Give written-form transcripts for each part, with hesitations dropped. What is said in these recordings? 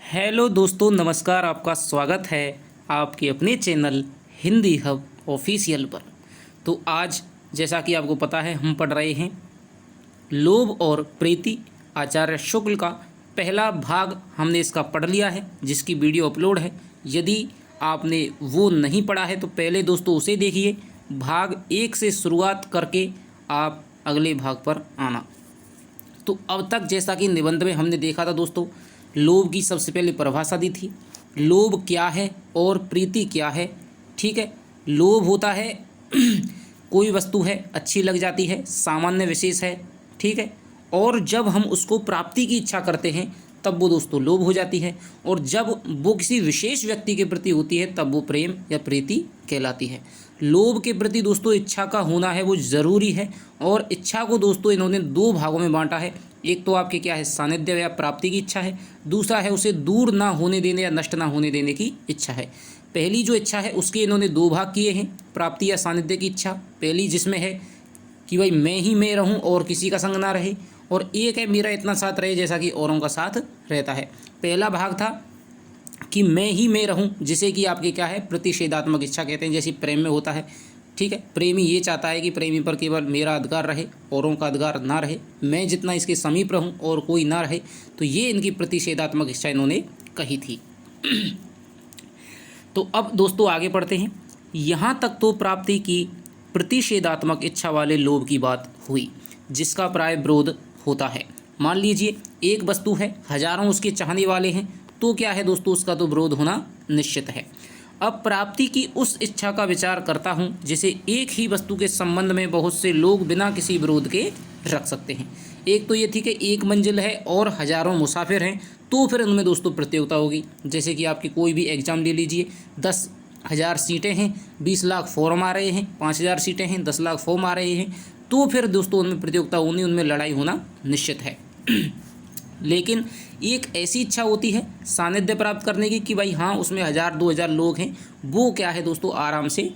Hello दोस्तों, नमस्कार। आपका स्वागत है आपके अपने चैनल हिंदी हब ऑफिशियल पर। तो आज जैसा कि आपको पता है, हम पढ़ रहे हैं लोभ और प्रीति, आचार्य शुक्ल का पहला भाग हमने इसका पढ़ लिया है, जिसकी वीडियो अपलोड है। यदि आपने वो नहीं पढ़ा है तो पहले दोस्तों उसे देखिए। भाग 1 से शुरुआत करके आप अगले भाग पर आना। तो अब तक जैसा कि निबंध में हमने देखा था दोस्तों, लोभ की सबसे पहले परिभाषा दी थी। लोभ क्या है और प्रीति क्या है। ठीक है, लोभ होता है कोई वस्तु है, अच्छी लग जाती है, सामान्य विशेष है। ठीक है, और जब हम उसको प्राप्ति की इच्छा करते हैं तब वो दोस्तों लोभ हो जाती है, और जब वो किसी विशेष व्यक्ति के प्रति होती है तब वो प्रेम या प्रीति कहलाती है। लोभ के प्रति दोस्तों इच्छा का होना है वो ज़रूरी है, और इच्छा को दोस्तों इन्होंने दो भागों में बांटा है। एक तो आपके क्या है, सानिध्य या प्राप्ति की इच्छा है। दूसरा है उसे दूर ना होने देने या नष्ट ना होने देने की इच्छा है। पहली जो इच्छा है उसके इन्होंने दो भाग किए हैं, प्राप्ति या सानिध्य की इच्छा। पहली जिसमें है कि भाई मैं ही मैं रहूं और किसी का संग ना रहे, और एक है मेरा इतना साथ रहे जैसा कि औरों का साथ रहता है। पहला भाग था कि मैं ही मैं रहूं, जिसे कि आपके क्या है, प्रतिषेधात्मक इच्छा कहते हैं, जैसी प्रेम में होता है। ठीक है, प्रेमी ये चाहता है कि प्रेमी पर केवल मेरा अधिकार रहे, औरों का अधिकार ना रहे, मैं जितना इसके समीप रहूं और कोई ना रहे। तो ये इनकी प्रतिषेधात्मक इच्छा इन्होंने कही थी। तो अब दोस्तों आगे पढ़ते हैं। यहाँ तक तो प्राप्ति की प्रतिषेधात्मक इच्छा वाले लोभ की बात हुई, जिसका प्राय विरोध होता है। मान लीजिए एक वस्तु है, हजारों उसके चाहने वाले हैं, तो क्या है दोस्तों, उसका तो विरोध होना निश्चित है। अब प्राप्ति की उस इच्छा का विचार करता हूँ जिसे एक ही वस्तु के संबंध में बहुत से लोग बिना किसी विरोध के रख सकते हैं। एक तो ये थी कि एक मंजिल है और हजारों मुसाफिर हैं, तो फिर उनमें दोस्तों प्रतियोगिता होगी। जैसे कि आपकी कोई भी एग्जाम ले लीजिए, 10,000 सीटें हैं, 20 लाख फॉर्म आ रहे हैं, 5,000 सीटें हैं, 10 लाख फॉर्म आ रहे हैं, तो फिर दोस्तों उनमें प्रतियोगिता होनी, उनमें लड़ाई होना निश्चित है। लेकिन एक ऐसी इच्छा होती है सानिध्य प्राप्त करने की कि भाई हाँ, उसमें 1,000-2,000 लोग हैं, वो क्या है दोस्तों आराम से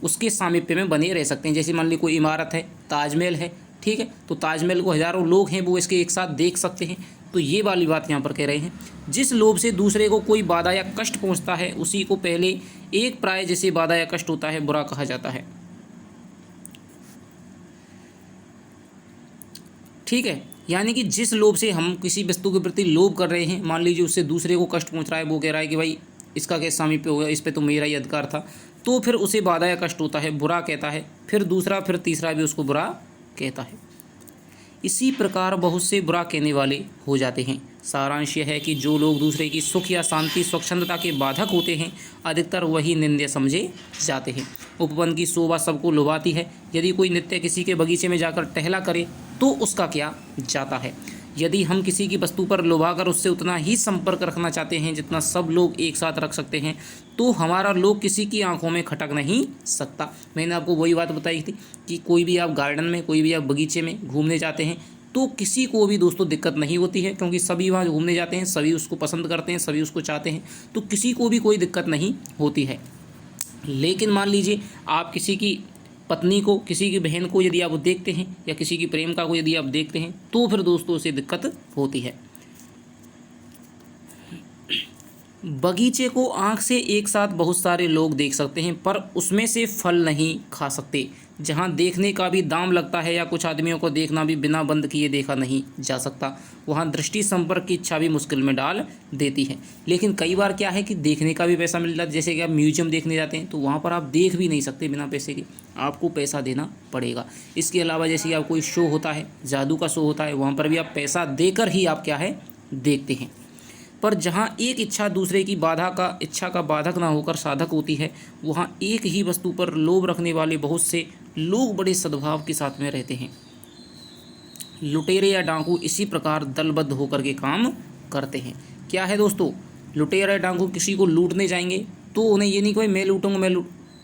उसके सामीप्य में बने रह सकते हैं। जैसे मान ली कोई इमारत है, ताजमहल है, ठीक है, तो ताजमहल को हजारों लोग हैं वो इसके एक साथ देख सकते हैं। तो ये वाली बात यहाँ पर कह रहे हैं। जिस लोभ से दूसरे को कोई बाधा या कष्ट पहुँचता है उसी को पहले एक प्राय जैसे बाधा या कष्ट होता है बुरा कहा जाता है। ठीक है, यानी कि जिस लोभ से हम किसी वस्तु के प्रति लोभ कर रहे हैं, मान लीजिए उससे दूसरे को कष्ट पहुंच रहा है, वो कह रहा है कि भाई इसका कैसे सामीप्य हो गया, इस पे तो मेरा ही अधिकार था, तो फिर उसे बाधा या कष्ट होता है, बुरा कहता है। फिर दूसरा, फिर तीसरा भी उसको बुरा कहता है। इसी प्रकार बहुत से बुरा कहने वाले हो जाते हैं। सारांश यह है कि जो लोग दूसरे की सुख या शांति स्वच्छंदता के बाधक होते हैं, अधिकतर वही निंद्य समझे जाते हैं। उपवन की शोभा सबको लुभाती है। यदि कोई नित्य किसी के बगीचे में जाकर टहला करे तो उसका क्या जाता है। यदि हम किसी की वस्तु पर लुभाकर उससे उतना ही संपर्क रखना चाहते हैं जितना सब लोग एक साथ रख सकते हैं, तो हमारा लोग किसी की आंखों में खटक नहीं सकता। मैंने आपको वही बात बताई थी कि कोई भी आप गार्डन में, कोई भी आप बगीचे में घूमने जाते हैं तो किसी को भी दोस्तों दिक्कत नहीं होती है, क्योंकि सभी वहाँ घूमने जाते हैं, सभी उसको पसंद करते हैं, सभी उसको चाहते हैं, तो किसी को भी कोई दिक्कत नहीं होती है। लेकिन मान लीजिए आप किसी की पत्नी को, किसी की बहन को यदि आप देखते हैं, या किसी की प्रेमिका को यदि आप देखते हैं, तो फिर दोस्तों उसे दिक्कत होती है। बगीचे को आंख से एक साथ बहुत सारे लोग देख सकते हैं, पर उसमें से फल नहीं खा सकते। जहां देखने का भी दाम लगता है, या कुछ आदमियों को देखना भी बिना बंद किए देखा नहीं जा सकता, वहां दृष्टि संपर्क की इच्छा भी मुश्किल में डाल देती है। लेकिन कई बार क्या है कि देखने का भी पैसा मिल जाता है। जैसे कि आप म्यूजियम देखने जाते हैं तो वहाँ पर आप देख भी नहीं सकते बिना पैसे के, आपको पैसा देना पड़ेगा। इसके अलावा जैसे कि आप कोई शो होता है, जादू का शो होता है, वहाँ पर भी आप पैसा देकर ही आप क्या है देखते हैं। पर जहाँ एक इच्छा दूसरे की इच्छा का बाधक ना होकर साधक होती है, वहाँ एक ही वस्तु पर लोभ रखने वाले बहुत से लोग बड़े सद्भाव के साथ में रहते हैं। लुटेरे या डाकू इसी प्रकार दलबद्ध होकर के काम करते हैं। क्या है दोस्तों, लुटेरा या डाकू किसी को लूटने जाएंगे तो उन्हें ये नहीं कि भाई मैं लूटूंगा,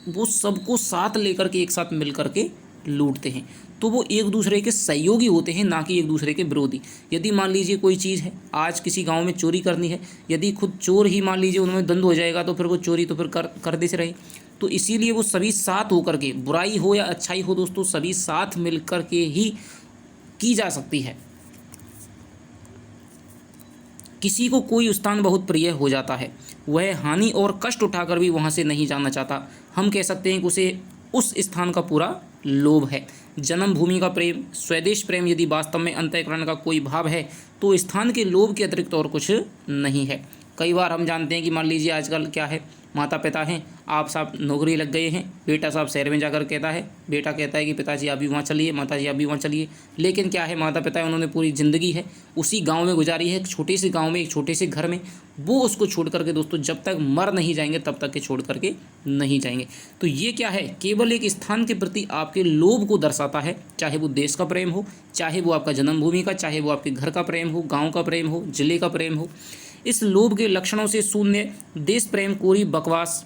वो सबको साथ लेकर के एक साथ मिल करके लूटते हैं। तो वो एक दूसरे के सहयोगी होते हैं, ना कि एक दूसरे के विरोधी। यदि मान लीजिए कोई चीज़ है, आज किसी गांव में चोरी करनी है, यदि खुद चोर ही मान लीजिए उनमें द्वंद्व हो जाएगा तो फिर वो चोरी तो फिर कर देते रहे। तो इसीलिए वो सभी साथ होकर के, बुराई हो या अच्छाई हो दोस्तों, सभी साथ मिल कर के ही की जा सकती है। किसी को कोई स्थान बहुत प्रिय हो जाता है, वह हानि और कष्ट उठाकर भी वहाँ से नहीं जाना चाहता। हम कह सकते हैं कि उसे उस स्थान का पूरा लोभ है। जन्मभूमि का प्रेम, स्वदेश प्रेम यदि वास्तव में अंतःकरण का कोई भाव है तो स्थान के लोभ के अतिरिक्त और कुछ नहीं है। कई बार हम जानते हैं कि मान लीजिए आजकल क्या है, माता पिता हैं, आप साहब नौकरी लग गए हैं, बेटा साहब शहर में जाकर कहता है, बेटा कहता है कि पिताजी आप भी वहाँ चलिए, माताजी आप भी वहाँ चलिए। लेकिन क्या है, माता पिता उन्होंने पूरी ज़िंदगी है उसी गांव में गुजारी है, एक छोटे से गांव में, एक छोटे से घर में। वो उसको छोड़ करके दोस्तों जब तक मर नहीं जाएंगे तब तक के छोड़ करके नहीं जाएंगे। तो ये क्या है, केवल एक स्थान के प्रति आपके लोभ को दर्शाता है, चाहे वो देश का प्रेम हो, चाहे वो आपका जन्मभूमि का, चाहे वो आपके घर का प्रेम हो, गाँव का प्रेम हो, जिले का प्रेम हो। इस लोभ के लक्षणों से शून्य देश प्रेम कोरी बकवास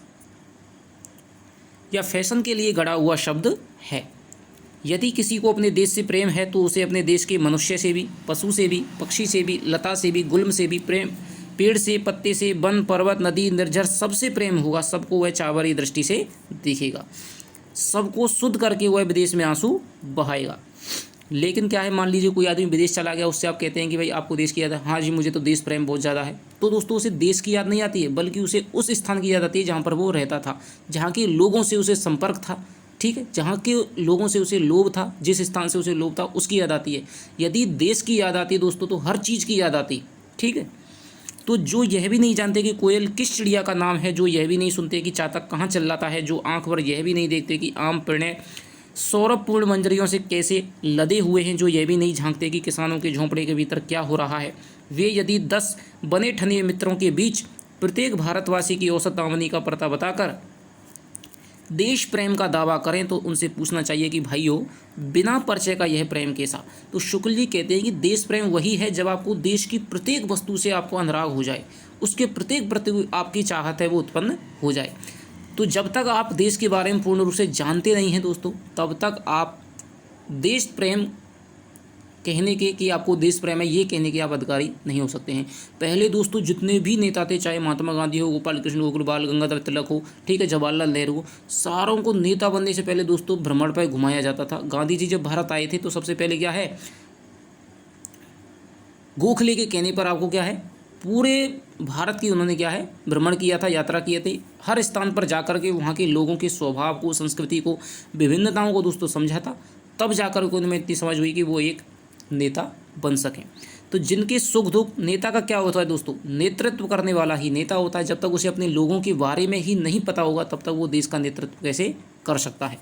या फैशन के लिए गढ़ा हुआ शब्द है। यदि किसी को अपने देश से प्रेम है तो उसे अपने देश के मनुष्य से भी, पशु से भी, पक्षी से भी, लता से भी, गुल्म से भी प्रेम, पेड़ से, पत्ते से, वन, पर्वत, नदी, निर्झर सबसे प्रेम होगा। सबको वह चावरी दृष्टि से देखेगा, सबको शुद्ध करके वह विदेश में आंसू बहाएगा। लेकिन क्या है, मान लीजिए कोई आदमी विदेश चला गया, उससे आप कहते हैं कि भाई आपको देश की याद है, हाँ जी मुझे तो देश प्रेम बहुत ज़्यादा है। तो दोस्तों उसे देश की याद नहीं आती है, बल्कि उसे उस स्थान की याद आती है जहाँ पर वो रहता था, जहाँ के लोगों से उसे संपर्क था, ठीक है, जहाँ के लोगों से उसे लोभ था, जिस स्थान से उसे लोभ था उसकी याद आती है। यदि देश की याद आती है दोस्तों तो हर चीज़ की याद आती, ठीक है। तो जो यह भी नहीं जानते कि कोयल किस चिड़िया का नाम है, जो यह भी नहीं सुनते कि चातक कहाँ चिल्लाता है, जो आँख भर यह भी नहीं देखते कि आम प्रणय सौरभपूर्ण मंजरियों से कैसे लदे हुए हैं, जो यह भी नहीं झांकते कि किसानों के झोंपड़े के भीतर क्या हो रहा है। वे यदि 10 बने ठने मित्रों के बीच प्रत्येक भारतवासी की औसत आमदनी का पता बताकर देश प्रेम का दावा करें तो उनसे पूछना चाहिए कि भाइयों बिना परिचय का यह प्रेम कैसा। तो शुक्ल जी कहते हैं कि देश प्रेम वही है जब आपको देश की प्रत्येक वस्तु से आपको अनुराग हो जाए, उसके प्रत्येक प्रति आपकी चाहत है वो उत्पन्न हो जाए। तो जब तक आप देश के बारे में पूर्ण रूप से जानते नहीं हैं दोस्तों, तब तक आप देश प्रेम कहने के कि आपको देश प्रेम है ये कहने के आप अधिकारी नहीं हो सकते हैं। पहले दोस्तों जितने भी नेता थे, चाहे महात्मा गांधी हो, गोपाल कृष्ण गोखले, बाल गंगाधर तिलक हो, ठीक है, जवाहरलाल नेहरू हो, सारों को नेता बनने से पहले दोस्तों भ्रमण पर घुमाया जाता था। गांधी जी जब भारत आए थे तो सबसे पहले क्या है, गोखले के कहने पर आपको क्या है, पूरे भारत की उन्होंने क्या है भ्रमण किया था, यात्रा किए थे, हर स्थान पर जाकर के वहाँ के लोगों के स्वभाव को, संस्कृति को, विभिन्नताओं को दोस्तों समझा था। तब जाकर के उनमें इतनी समझ हुई कि वो एक नेता बन सकें। तो जिनके सुख दुख, नेता का क्या होता है दोस्तों, नेतृत्व करने वाला ही नेता होता है। जब तक उसे अपने लोगों के बारे में ही नहीं पता होगा तब तक वो देश का नेतृत्व कैसे कर सकता है।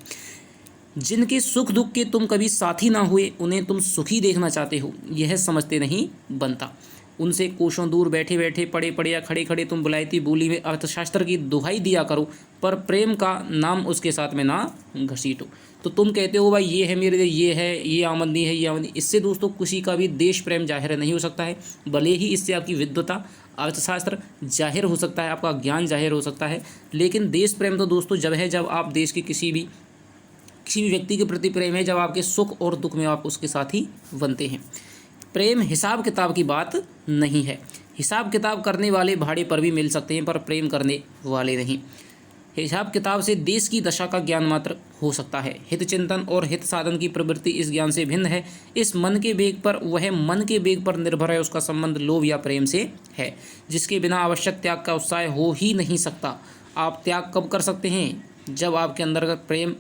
जिनके सुख दुख के तुम कभी साथी ना हुए उन्हें तुम सुखी देखना चाहते हो, यह समझते नहीं बनता। उनसे कोसों दूर बैठे बैठे, पड़े पड़े या खड़े खड़े तुम बुलायती बोली में अर्थशास्त्र की दुहाई दिया करो, पर प्रेम का नाम उसके साथ में ना घसीटो। तो तुम कहते हो भाई ये है मेरे लिए, ये है, ये आमदनी है, ये आमदनी, इससे दोस्तों किसी का भी देश प्रेम जाहिर नहीं हो सकता है। भले ही इससे आपकी विद्वता, अर्थशास्त्र जाहिर हो सकता है, आपका ज्ञान जाहिर हो सकता है, लेकिन देश प्रेम तो दोस्तों जब है जब आप देश के किसी भी व्यक्ति के प्रति प्रेम है, जब आपके सुख और दुख में आप उसके साथ ही बनते हैं। प्रेम हिसाब किताब की बात नहीं है। हिसाब किताब करने वाले भाड़े पर भी मिल सकते हैं, पर प्रेम करने वाले नहीं। हिसाब किताब से देश की दशा का ज्ञान मात्र हो सकता है। हित चिंतन और हित साधन की प्रवृत्ति इस ज्ञान से भिन्न है। इस मन के वेग पर, वह मन के वेग पर निर्भर है। उसका संबंध लोभ या प्रेम से है, जिसके बिना आवश्यक त्याग का उत्साह हो ही नहीं सकता। आप त्याग कब कर सकते हैं, जब आपके अंदर का प्रेम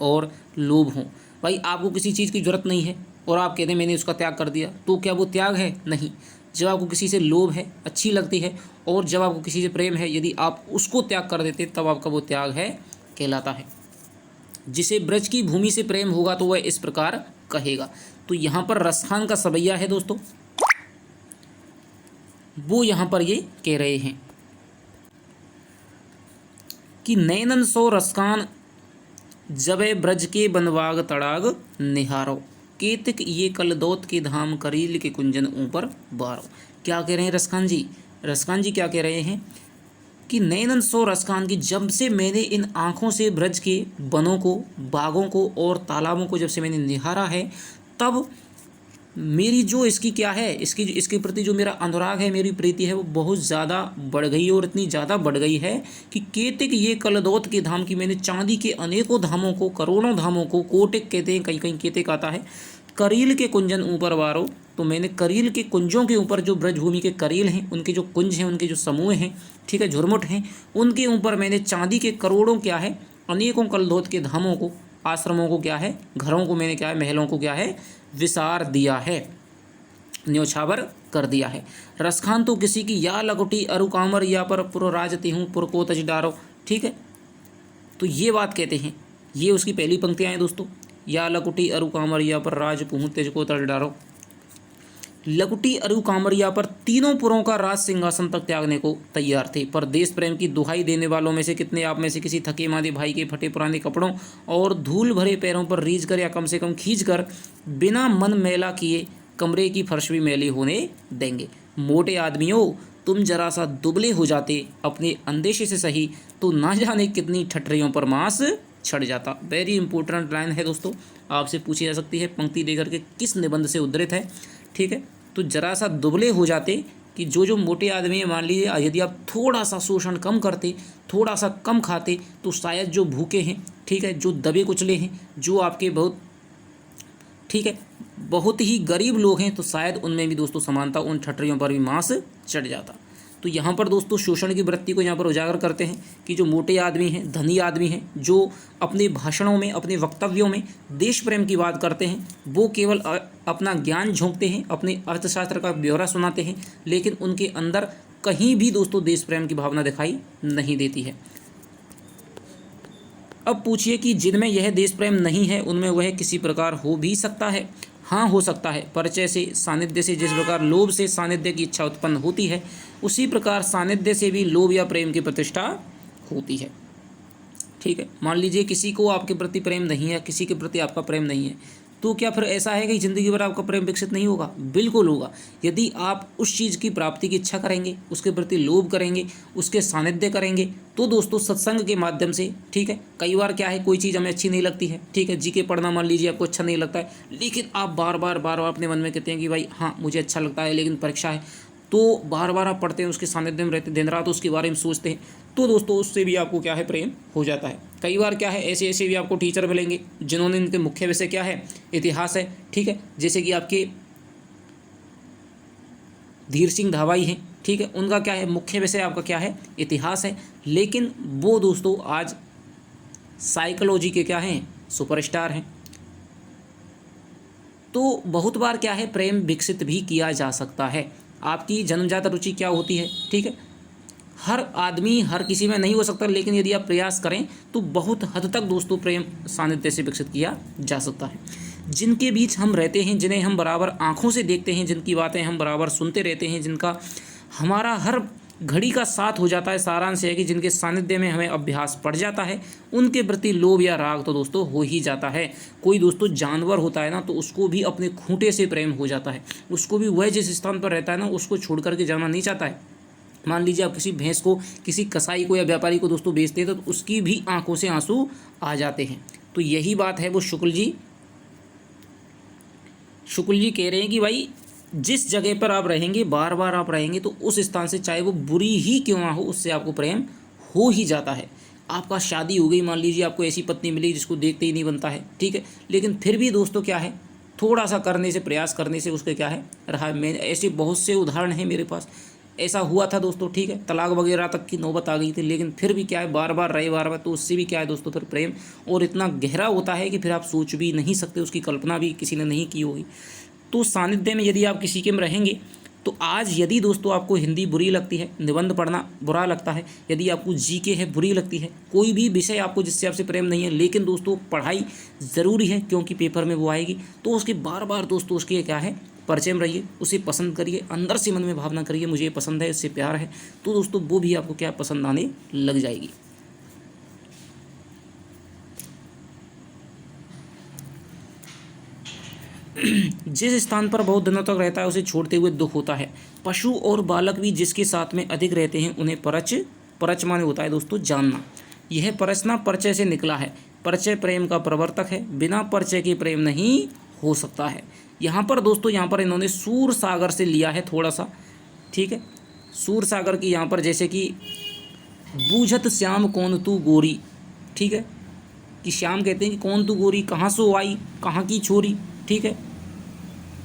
और लोभ हो। भाई आपको किसी चीज़ की जरूरत नहीं है और आप कहते हैं मैंने उसका त्याग कर दिया, तो क्या वो त्याग है? नहीं। जब आपको किसी से लोभ है, अच्छी लगती है, और जब आपको किसी से प्रेम है, यदि आप उसको त्याग कर देते तब आपका वो त्याग है कहलाता है। जिसे ब्रज की भूमि से प्रेम होगा तो वह इस प्रकार कहेगा। तो यहाँ पर रसखान का सवैया है दोस्तों, वो यहाँ पर ये कह रहे हैं कि नैनन सो रसखान जबे ब्रज के बनवाग तड़ाग निहारो, केतिक ये कलदौत के धाम करील के कुंजन ऊपर बारो। क्या कह रहे हैं रसखान जी? रसखान जी क्या कह रहे हैं कि नैनन सो रसखान की, जब से मैंने इन आँखों से ब्रज के वनों को, बागों को और तालाबों को जब से मैंने निहारा है, तब मेरी जो इसकी क्या है, इसके प्रति जो मेरा अनुराग है, मेरी प्रीति है, वो बहुत ज़्यादा बढ़ गई है। और इतनी ज़्यादा बढ़ गई है कि केतिक ये कलदौत के धाम की, मैंने चांदी के अनेकों धामों को, करोड़ों धामों को, कोटिक कहते हैं, कहीं कहीं केतिक आता है, करील के कुंजन ऊपर वारो, तो मैंने करील के कुंजों के ऊपर, जो ब्रजभूमि के करील हैं उनके जो कुंज हैं, उनके जो समूह हैं, ठीक है, झुरमुट हैं, उनके ऊपर मैंने चांदी के करोड़ों क्या है अनेकों कलधोत के धामों को, आश्रमों को क्या है, घरों को मैंने क्या है, महलों को क्या है, विसार दिया है, न्योछावर कर दिया है। रसखान तो किसी की या लकुटी अरु कामर या पर पुरो राजती हूँ पुर को तज डारो, ठीक है। तो ये बात कहते हैं, ये उसकी पहली पंक्तियाँ हैं दोस्तों, या लकुटी अरु कामरिया पर राज पुहूँ तेज को तज डारो। लकुटी अरु कामरिया पर तीनों पुरों का राज सिंहासन तक त्यागने को तैयार थे, पर देश प्रेम की दुहाई देने वालों में से कितने आप में से किसी थके मादे भाई के फटे पुराने कपड़ों और धूल भरे पैरों पर रीझ कर या कम से कम खींच कर बिना मन मैला किए कमरे की फर्श भी मैली होने देंगे। मोटे आदमियों, तुम जरा सा दुबले हो जाते अपने अंदेशे से सही, तो ना जाने कितनी ठठरियों पर मांस छड़ जाता। वेरी इंपॉर्टेंट लाइन है दोस्तों, आपसे पूछी जा सकती है पंक्ति देकर के किस निबंध से उद्धृत है, ठीक है। तो जरा सा दुबले हो जाते कि जो मोटे आदमी है, मान लीजिए यदि आप थोड़ा सा शोषण कम करते, थोड़ा सा कम खाते, तो शायद जो भूखे हैं, ठीक है, जो दबे कुचले हैं, जो आपके बहुत, ठीक है, बहुत ही गरीब लोग हैं, तो शायद उनमें भी दोस्तों समानता, उन ठठरियों पर भी मांस चढ़ जाता। तो यहाँ पर दोस्तों शोषण की वृत्ति को यहाँ पर उजागर करते हैं कि जो मोटे आदमी हैं, धनी आदमी हैं, जो अपने भाषणों में, अपने वक्तव्यों में देश प्रेम की बात करते हैं, वो केवल अपना ज्ञान झोंकते हैं, अपने अर्थशास्त्र का ब्यौरा सुनाते हैं, लेकिन उनके अंदर कहीं भी दोस्तों देश प्रेम की भावना दिखाई नहीं देती है। अब पूछिए कि जिनमें यह देश प्रेम नहीं है उनमें वह किसी प्रकार हो भी सकता है? हाँ, हो सकता है। परिचय से, सानिध्य से जिस प्रकार लोभ से सानिध्य की इच्छा उत्पन्न होती है, उसी प्रकार सानिध्य से भी लोभ या प्रेम की प्रतिष्ठा होती है, ठीक है। मान लीजिए किसी को आपके प्रति प्रेम नहीं है, किसी के प्रति आपका प्रेम नहीं है, तो क्या फिर ऐसा है कि ज़िंदगी भर आपका प्रेम विकसित नहीं होगा? बिल्कुल होगा। यदि आप उस चीज़ की प्राप्ति की इच्छा करेंगे, उसके प्रति लोभ करेंगे, उसके सानिध्य करेंगे, तो दोस्तों सत्संग के माध्यम से, ठीक है, कई बार क्या है, कोई चीज़ हमें अच्छी नहीं लगती है, ठीक है, जीके पढ़ना मान लीजिए आपको अच्छा नहीं लगता है, लेकिन आप बार बार अपने मन में कहते हैं कि भाई हाँ मुझे अच्छा लगता है, लेकिन परीक्षा है, तो बार बार आप पढ़ते हैं, उसके सानिध्य में रहते, दिन रात उसके बारे में सोचते हैं, तो दोस्तों उससे भी आपको क्या है, प्रेम हो जाता है। कई बार क्या है, ऐसे ऐसे भी आपको टीचर मिलेंगे जिन्होंने, इनके मुख्य विषय क्या है, इतिहास है, ठीक है, जैसे कि आपके धीर सिंह धावाई हैं, ठीक है, उनका क्या है, मुख्य विषय आपका क्या है, इतिहास है, लेकिन वो दोस्तों आज साइकोलॉजी के क्या हैं, सुपरस्टार हैं। तो बहुत बार क्या है, प्रेम विकसित भी किया जा सकता है। आपकी जन्मजात रुचि क्या होती है, ठीक है, हर आदमी हर किसी में नहीं हो सकता, लेकिन यदि आप प्रयास करें तो बहुत हद तक दोस्तों प्रेम सानिध्य से विकसित किया जा सकता है। जिनके बीच हम रहते हैं, जिन्हें हम बराबर आँखों से देखते हैं, जिनकी बातें हम बराबर सुनते रहते हैं, जिनका हमारा हर घड़ी का साथ हो जाता है, सारांश है कि जिनके सानिध्य में हमें अभ्यास पड़ जाता है, उनके प्रति लोभ या राग तो दोस्तों हो ही जाता है। कोई दोस्तों जानवर होता है ना, तो उसको भी अपने खूंटे से प्रेम हो जाता है, उसको भी वह जिस स्थान पर रहता है ना, उसको छोड़ करके जाना नहीं चाहता है। मान लीजिए आप किसी भैंस को, किसी कसाई को या व्यापारी को दोस्तों बेचते हैं, तो उसकी भी आंखों से आंसू आ जाते हैं। तो यही बात है, वो शुक्ल जी कह रहे हैं कि भाई जिस जगह पर आप रहेंगे, बार बार आप रहेंगे, तो उस स्थान से चाहे वो बुरी ही क्यों ना हो, उससे आपको प्रेम हो ही जाता है। आपका शादी हो गई, मान लीजिए आपको ऐसी पत्नी मिली जिसको देखते ही नहीं बनता है, ठीक है, लेकिन फिर भी दोस्तों क्या है, थोड़ा सा करने से, प्रयास करने से उसके क्या है रहा। मैं ऐसे बहुत से उदाहरण हैं मेरे पास, ऐसा हुआ था दोस्तों, ठीक है, तलाक वगैरह तक की नौबत आ गई थी, लेकिन फिर भी क्या है, बार बार रहे, बार बार, तो उससे भी क्या है दोस्तों फिर प्रेम और इतना गहरा होता है कि फिर आप सोच भी नहीं सकते, उसकी कल्पना भी किसी ने नहीं की होगी। तो सानिध्य में यदि आप किसी के में रहेंगे, तो आज यदि दोस्तों आपको हिंदी बुरी लगती है, निबंध पढ़ना बुरा लगता है, यदि आपको जीके है बुरी लगती है, कोई भी विषय आपको जिससे आपसे प्रेम नहीं है, लेकिन दोस्तों पढ़ाई ज़रूरी है क्योंकि पेपर में वो आएगी, तो उसके बार बार दोस्तों उसके क्या है, परिचय में रहिए, उसे पसंद करिए, अंदर से मन में भावना करिए मुझे ये पसंद है, इससे प्यार है, तो दोस्तों वो भी आपको क्या पसंद आने लग जाएगी। जिस स्थान पर बहुत दिनों तक रहता है उसे छोड़ते हुए दुख होता है। पशु और बालक भी जिसके साथ में अधिक रहते हैं उन्हें परच माने होता है दोस्तों जानना। यह परचना परिचय से निकला है। परिचय प्रेम का प्रवर्तक है, बिना परिचय के प्रेम नहीं हो सकता है। यहाँ पर दोस्तों, यहाँ पर इन्होंने सूर सागर से लिया है थोड़ा सा, ठीक है, सूर सागर की यहाँ पर जैसे कि बूझत श्याम कौन तू गोरी, ठीक है, कि श्याम कहते हैं कि कौन तू गोरी, कहाँ सो आई, कहाँ की छोरी, ठीक है,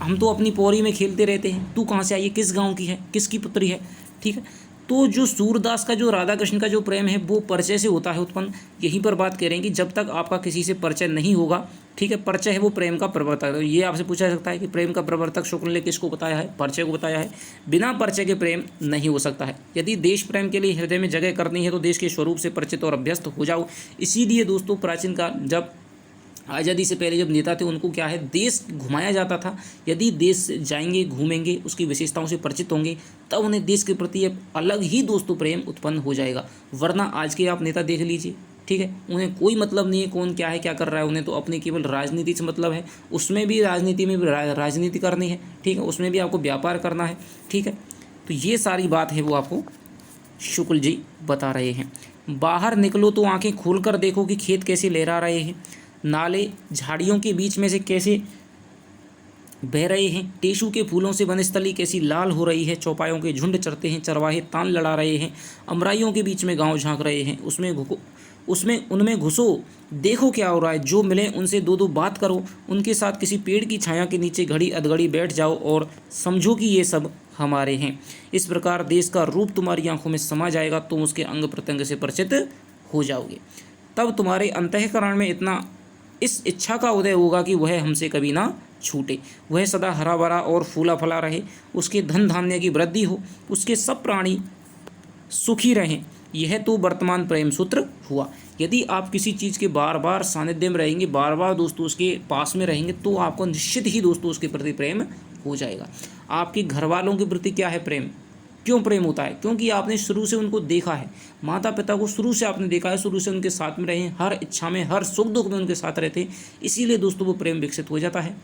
हम तो अपनी पौरी में खेलते रहते हैं, तू कहाँ से आई है, किस गांव की है, किसकी पुत्री है। ठीक है, तो जो सूरदास का जो राधा कृष्ण का जो प्रेम है वो परिचय से होता है उत्पन्न। यहीं पर बात करेंगे कि जब तक आपका किसी से परिचय नहीं होगा, ठीक है, परिचय है वो प्रेम का प्रवर्तक। तो ये आपसे पूछा जा सकता है कि प्रेम का प्रवर्तक शुक्ल ने किसको बताया है, परिचय को बताया है। बिना परिचय के प्रेम नहीं हो सकता है। यदि देश प्रेम के लिए हृदय में जगह करनी है तो देश के स्वरूप से परिचित और अभ्यस्त हो जाओ। इसीलिए दोस्तों प्राचीन काल जब आज़ादी से पहले जब नेता थे उनको क्या है, देश घुमाया जाता था। यदि देश जाएंगे, घूमेंगे, उसकी विशेषताओं से परिचित होंगे, तब उन्हें देश के प्रति एक अलग ही दोस्तों प्रेम उत्पन्न हो जाएगा। वरना आज के आप नेता देख लीजिए, ठीक है, उन्हें कोई मतलब नहीं है कौन क्या है, क्या कर रहा है। उन्हें तो अपनी केवल राजनीति से मतलब है, उसमें भी राजनीति में भी राजनीति करनी है, ठीक है, उसमें भी आपको व्यापार करना है। ठीक है, तो ये सारी बात है वो आपको शुक्ल जी बता रहे हैं। बाहर निकलो तो आंखें खोलकर देखो कि खेत कैसे लहरा रहे हैं, नाले झाड़ियों के बीच में से कैसे बह रहे हैं, टेशू के फूलों से वनस्थली कैसी लाल हो रही है, चौपायों के झुंड चरते हैं, चरवाहे तान लड़ा रहे हैं, अमराइयों के बीच में गांव झांक रहे हैं, उनमें घुसो, देखो क्या हो रहा है, जो मिले उनसे दो दो बात करो, उनके साथ किसी पेड़ की छाया के नीचे घड़ी अधघड़ी बैठ जाओ और समझो कि ये सब हमारे हैं। इस प्रकार देश का रूप तुम्हारी आंखों में समा जाएगा, तुम उसके अंग प्रत्यंग से परिचित हो जाओगे। तब तुम्हारे अंतःकरण में इस इच्छा का उदय होगा कि वह हमसे कभी ना छूटे, वह सदा हरा भरा और फूला फला रहे, उसके धन धान्य की वृद्धि हो, उसके सब प्राणी सुखी रहें। यह तो वर्तमान प्रेम सूत्र हुआ। यदि आप किसी चीज़ के बार बार सानिध्य में रहेंगे, बार बार दोस्तों उसके पास में रहेंगे, तो आपको निश्चित ही दोस्तों उसके प्रति प्रेम हो जाएगा। आपके घर वालों के प्रति क्या है प्रेम, क्यों प्रेम होता है, क्योंकि आपने शुरू से उनको देखा है, माता पिता को शुरू से आपने देखा है, शुरू से उनके साथ में रहे, हर इच्छा में हर सुख दुख में उनके साथ रहते, इसीलिए दोस्तों वो प्रेम विकसित हो जाता है।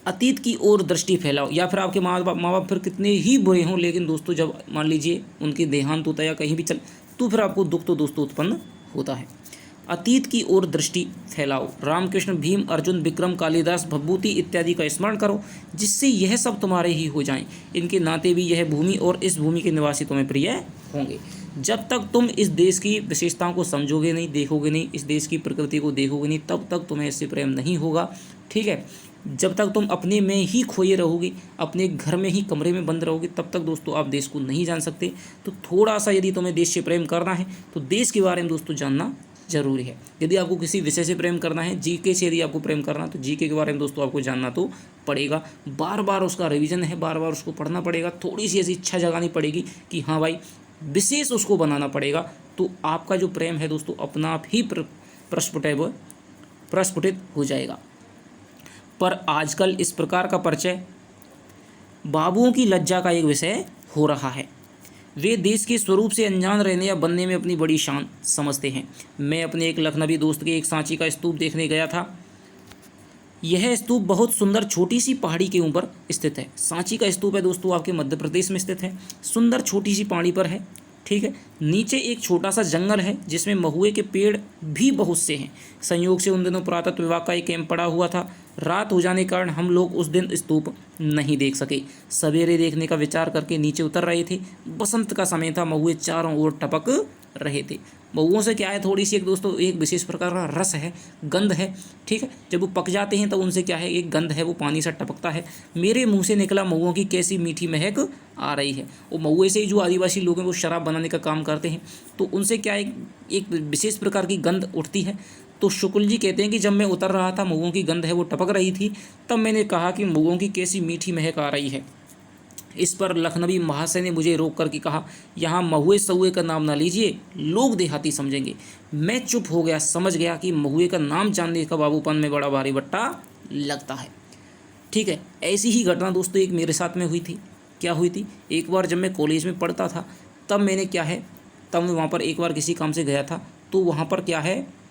अतीत की ओर दृष्टि फैलाओ, या फिर आपके माँ बाप फिर कितने ही बुरे हों, लेकिन दोस्तों जब मान लीजिए उनके देहांत होता है या कहीं भी चल, तो फिर आपको दुख तो दोस्तों उत्पन्न होता है। अतीत की ओर दृष्टि फैलाओ, रामकृष्ण, भीम, अर्जुन, विक्रम, कालिदास, भभूति इत्यादि का स्मरण करो, जिससे यह सब तुम्हारे ही हो जाएं। इनके नाते भी यह भूमि और इस भूमि के निवासी तुम्हें प्रिय होंगे। जब तक तुम इस देश की विशेषताओं को समझोगे नहीं, देखोगे नहीं, इस देश की प्रकृति को देखोगे नहीं, तब तक तुम्हें इससे प्रेम नहीं होगा। ठीक है, जब तक तुम अपने में ही खोए रहोगे, अपने घर में ही कमरे में बंद रहोगे, तब तक दोस्तों आप देश को नहीं जान सकते। तो थोड़ा सा यदि तुम्हें देश से प्रेम करना है तो देश के बारे में दोस्तों जानना जरूरी है। यदि आपको किसी विषय से प्रेम करना है, जीके से यदि आपको प्रेम करना, तो जीके के बारे में दोस्तों आपको जानना तो पड़ेगा। बार बार उसका रिवीजन है, बार बार उसको पढ़ना पड़ेगा, थोड़ी सी ऐसी इच्छा जगानी पड़ेगी कि हाँ भाई विशेष उसको बनाना पड़ेगा। तो आपका जो प्रेम है दोस्तों अपना आप ही प्रस्फुटित हो जाएगा। पर आजकल इस प्रकार का परिचय बाबुओं की लज्जा का एक विषय हो रहा है। वे देश के स्वरूप से अनजान रहने या बनने में अपनी बड़ी शान समझते हैं। मैं अपने एक लखनवी दोस्त के एक सांची का स्तूप देखने गया था। यह स्तूप बहुत सुंदर छोटी सी पहाड़ी के ऊपर स्थित है। सांची का स्तूप है दोस्तों आपके मध्य प्रदेश में स्थित है, सुंदर छोटी सी पहाड़ी पर है। ठीक है, नीचे एक छोटा सा जंगल है जिसमें महुए के पेड़ भी बहुत से हैं। संयोग से उन दिनों पुरातत्व विभाग का एक कैंप पड़ा हुआ था। रात हो जाने के कारण हम लोग उस दिन स्तूप नहीं देख सके। सवेरे देखने का विचार करके नीचे उतर रहे थे। बसंत का समय था, महुए चारों ओर टपक रहे थे। महुओं से क्या है, थोड़ी सी एक दोस्तों एक विशेष प्रकार का रस है, गंध है। ठीक है, जब वो पक जाते हैं तो उनसे क्या है, एक गंध है, वो पानी से टपकता है। मेरे मुंह से निकला महुओं की कैसी मीठी महक आ रही है। वो महुए से ही जो आदिवासी लोग हैं वो शराब बनाने का काम करते हैं, तो उनसे क्या है, एक विशेष प्रकार की गंध उठती है। तो शुक्ल जी कहते हैं कि जब मैं उतर रहा था, महुओं की गंध है वो टपक रही थी, तब मैंने कहा कि महुओं की कैसी मीठी महक आ रही है। इस पर लखनवी महाशय ने मुझे रोक कर के कहा, यहाँ महुए सहुए का नाम ना लीजिए, लोग देहाती समझेंगे। मैं चुप हो गया, समझ गया कि महुए का नाम जानने का बाबूपन में बड़ा भारी बट्टा लगता है। ठीक है, ऐसी ही घटना दोस्तों एक मेरे साथ में हुई थी। क्या हुई थी, एक बार जब मैं कॉलेज में पढ़ता था, तब मैंने क्या है, तब मैं वहाँ पर एक बार किसी काम से गया था। तो वहाँ पर क्या है,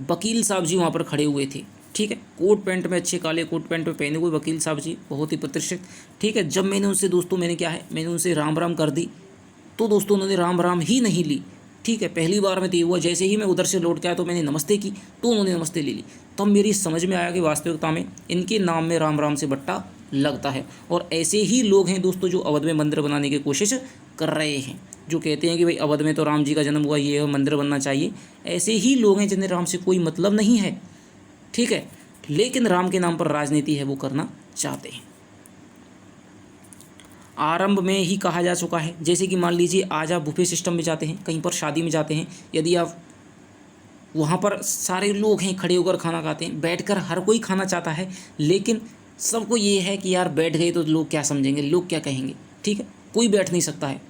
वकील साहब जी वहाँ पर खड़े हुए थे। ठीक है, कोट पैंट में, अच्छे काले कोट पैंट में पहने हुए वकील साहब जी, बहुत ही प्रतिष्ठित। ठीक है, जब मैंने उनसे दोस्तों मैंने उनसे राम राम कर दी, तो दोस्तों उन्होंने राम राम ही नहीं ली। ठीक है, पहली बार में तो ये हुआ, जैसे ही मैं उधर से लौट के आया तो मैंने नमस्ते की, तो उन्होंने नमस्ते ले ली। तब मेरी समझ में आया कि वास्तविकता में इनके नाम में राम राम से बट्टा लगता है। और ऐसे ही लोग हैं दोस्तों जो अवध में मंदिर बनाने की कोशिश कर रहे हैं, जो कहते हैं कि भाई अवध में तो राम जी का जन्म हुआ, ये मंदिर बनना चाहिए। ऐसे ही लोग हैं जिन्हें राम से कोई मतलब नहीं है। ठीक है, लेकिन राम के नाम पर राजनीति है वो करना चाहते हैं। आरंभ में ही कहा जा चुका है, जैसे कि मान लीजिए आज आप बुफे सिस्टम में जाते हैं, कहीं पर शादी में जाते हैं, यदि आप वहाँ पर सारे लोग हैं खड़े होकर खाना खाते हैं, बैठकर हर कोई खाना चाहता है, लेकिन सबको ये है कि यार बैठ गए तो लोग क्या समझेंगे, लोग क्या कहेंगे, ठीक है, कोई बैठ नहीं सकता है,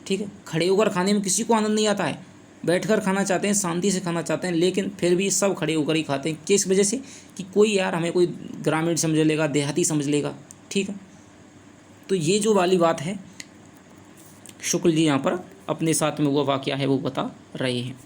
ठीक है। खड़े होकर खाने में किसी को आनंद नहीं आता है, बैठकर खाना चाहते हैं, शांति से खाना चाहते हैं, लेकिन फिर भी सब खड़े होकर ही खाते हैं। किस वजह से? कि कोई यार हमें कोई ग्रामीण समझ लेगा, देहाती समझ लेगा, ठीक है। तो ये जो वाली बात है, शुक्ल जी यहाँ पर अपने साथ में वो वाक़या है वो बता रहे हैं।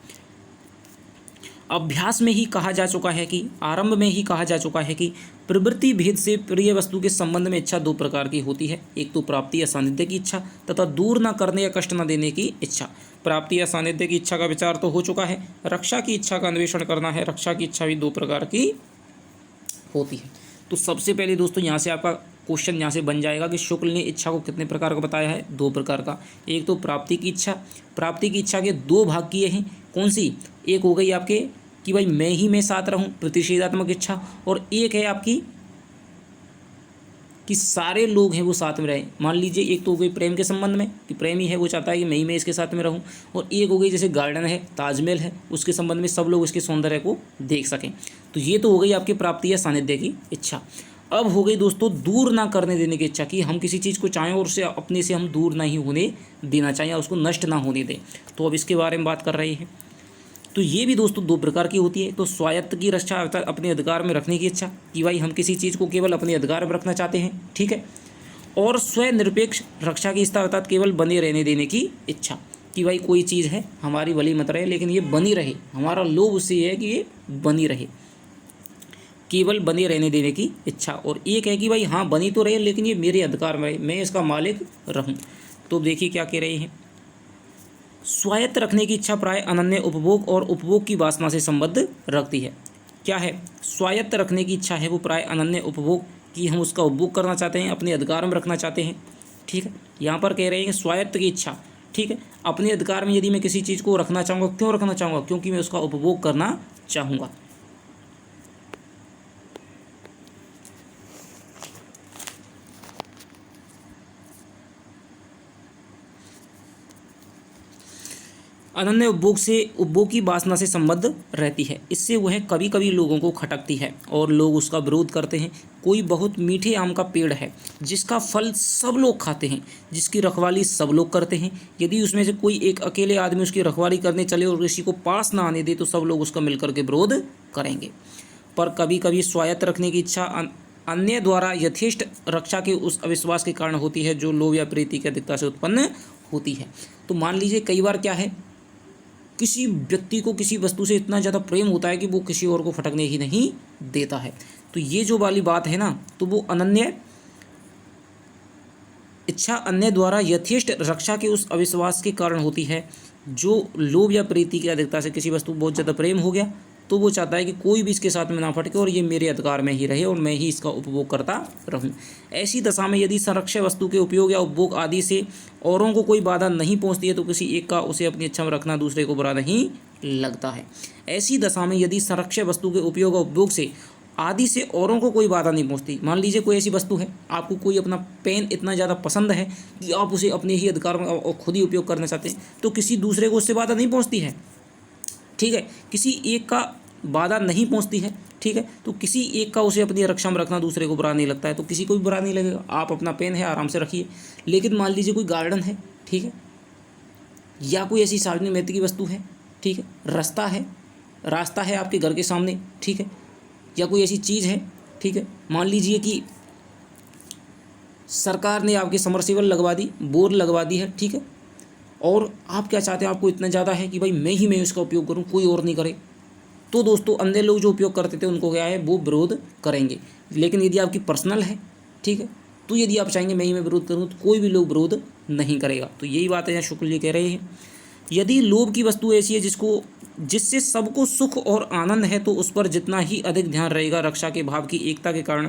अभ्यास में ही कहा जा चुका है कि आरंभ में ही कहा जा चुका है कि प्रवृत्ति भेद से प्रिय वस्तु के संबंध में इच्छा दो प्रकार की होती है, एक तो प्राप्ति या सानिध्य की इच्छा तथा दूर न करने या कष्ट न देने की इच्छा। प्राप्ति या सानिध्य की इच्छा का विचार तो हो चुका है, रक्षा की इच्छा का अन्वेषण करना है। रक्षा की इच्छा भी दो प्रकार की होती है। तो सबसे पहले दोस्तों यहाँ से आपका क्वेश्चन यहाँ से बन जाएगा कि शुक्ल ने इच्छा को कितने प्रकार का बताया है? दो प्रकार का। एक तो प्राप्ति की इच्छा, प्राप्ति की इच्छा के दो भाग किए हैं। कौन सी? एक हो गई आपके कि भाई मैं ही मैं साथ रहूं, प्रतिषेधात्मक इच्छा, और एक है आपकी कि सारे लोग हैं वो साथ में रहें। मान लीजिए एक तो हो गई प्रेम के संबंध में कि प्रेमी है वो चाहता है कि मैं ही मैं इसके साथ में रहूं, और एक हो गई जैसे गार्डन है, ताजमहल है, उसके संबंध में सब लोग उसके सौंदर्य को देख सकें। तो ये तो हो गई आपकी प्राप्ति या सानिध्य की इच्छा। अब हो गई दोस्तों दूर ना करने देने की इच्छा, कि हम किसी चीज़ को चाहें और उसे अपने से हम दूर नहीं होने देना चाहें, उसको नष्ट ना होने दें। तो अब इसके बारे में बात कर रहे हैं। तो ये भी दोस्तों दो प्रकार की होती है। तो स्वायत्त की रक्षा अर्थात अपने अधिकार में रखने की इच्छा, कि भाई हम किसी चीज़ को केवल अपने अधिकार में रखना चाहते हैं, ठीक है। और स्वनिरपेक्ष रक्षा की इच्छा अर्थात केवल बने रहने देने की इच्छा, कि भाई कोई चीज़ है हमारी भली मत रहे लेकिन ये बनी रहे, हमारा लोभ उससे ये है कि ये बनी रहे, केवल बने रहने देने की इच्छा। और एक है कि भाई हाँ बनी तो रहे लेकिन ये मेरे अधिकार में रहे, मैं इसका मालिक रहूँ। तो देखिए क्या कह रहे हैं, स्वायत्त रखने की इच्छा प्राय अनन्य उपभोग और उपभोग की वासना से संबद्ध रखती है। क्या है? स्वायत्त रखने की इच्छा है वो प्राय अनन्य उपभोग, कि हम उसका उपभोग करना चाहते हैं, अपने अधिकार में रखना चाहते हैं, ठीक है। यहाँ पर कह रहे हैं स्वायत्त की इच्छा, ठीक है, अपने अधिकार में यदि मैं किसी चीज़ को रखना चाहूँगा, क्यों रखना चाहूँगा? क्योंकि मैं उसका उपभोग करना चाहूँगा। अनन्य उपभोग से उपभोग की वासना से संबद्ध रहती है। इससे वह कभी कभी लोगों को खटकती है और लोग उसका विरोध करते हैं। कोई बहुत मीठे आम का पेड़ है जिसका फल सब लोग खाते हैं, जिसकी रखवाली सब लोग करते हैं। यदि उसमें से कोई एक अकेले आदमी उसकी रखवाली करने चले और किसी को पास ना आने दे तो सब लोग उसका मिलकर के विरोध करेंगे। पर कभी कभी स्वायत्त रखने की इच्छा अन्य द्वारा यथेष्ट रक्षा के उस अविश्वास के कारण होती है जो लोभ या प्रीति की अधिकता से उत्पन्न होती है। तो मान लीजिए कई बार क्या है, किसी व्यक्ति को किसी वस्तु से इतना ज़्यादा प्रेम होता है कि वो किसी और को फटकने ही नहीं देता है। तो ये जो वाली बात है ना, तो वो अनन्य इच्छा अन्य द्वारा यथेष्ट रक्षा के उस अविश्वास के कारण होती है जो लोभ या प्रीति की अधिकता से किसी वस्तु को बहुत ज़्यादा प्रेम हो गया तो वो चाहता है कि कोई भी इसके साथ में ना फटके और ये मेरे अधिकार में ही रहे और मैं ही इसका उपभोग करता रहूं। ऐसी दशा में यदि संरक्षक वस्तु के उपयोग या उपभोग आदि से औरों को कोई बाधा नहीं पहुंचती है तो किसी एक का उसे अपनी इच्छा में रखना दूसरे को बुरा नहीं लगता है। ऐसी दशा में यदि संरक्षक वस्तु के उपयोग और उपभोग से आदि से औरों को कोई बाधा नहीं पहुंचती, मान लीजिए कोई ऐसी वस्तु है, आपको कोई अपना पेन इतना ज़्यादा पसंद है कि आप उसे अपने ही अधिकार में और खुद ही उपयोग करना चाहते हैं, तो किसी दूसरे को उससे बाधा नहीं पहुँचती है, ठीक है। किसी एक का बाधा नहीं पहुंचती है, ठीक है। तो किसी एक का उसे अपनी रक्षा में रखना दूसरे को बुरा नहीं लगता है, तो किसी को भी बुरा नहीं लगेगा। आप अपना पेन है आराम से रखिए। लेकिन मान लीजिए कोई गार्डन है, ठीक है, या कोई ऐसी सार्वजनिक महत्व की वस्तु है, ठीक है, रास्ता है आपके घर के सामने, ठीक है, या कोई ऐसी चीज़ है, ठीक है, मान लीजिए कि सरकार ने आपके समरसेबल लगवा दी, बोर लगवा दी है, ठीक है, और आप क्या चाहते हैं, आपको इतना ज़्यादा है कि भाई मैं इसका उपयोग करूँ, कोई और नहीं करे, तो दोस्तों अन्य लोग जो उपयोग करते थे उनको क्या है, वो विरोध करेंगे। लेकिन यदि आपकी पर्सनल है, ठीक है, तो यदि आप चाहेंगे मैं विरोध करूँ तो कोई भी लोग विरोध नहीं करेगा। तो यही बात है यहाँ शुक्ल जी कह रहे हैं। यदि लोभ की वस्तु ऐसी है जिससे सबको सुख और आनंद है तो उस पर जितना ही अधिक ध्यान रहेगा रक्षा के भाव की एकता के कारण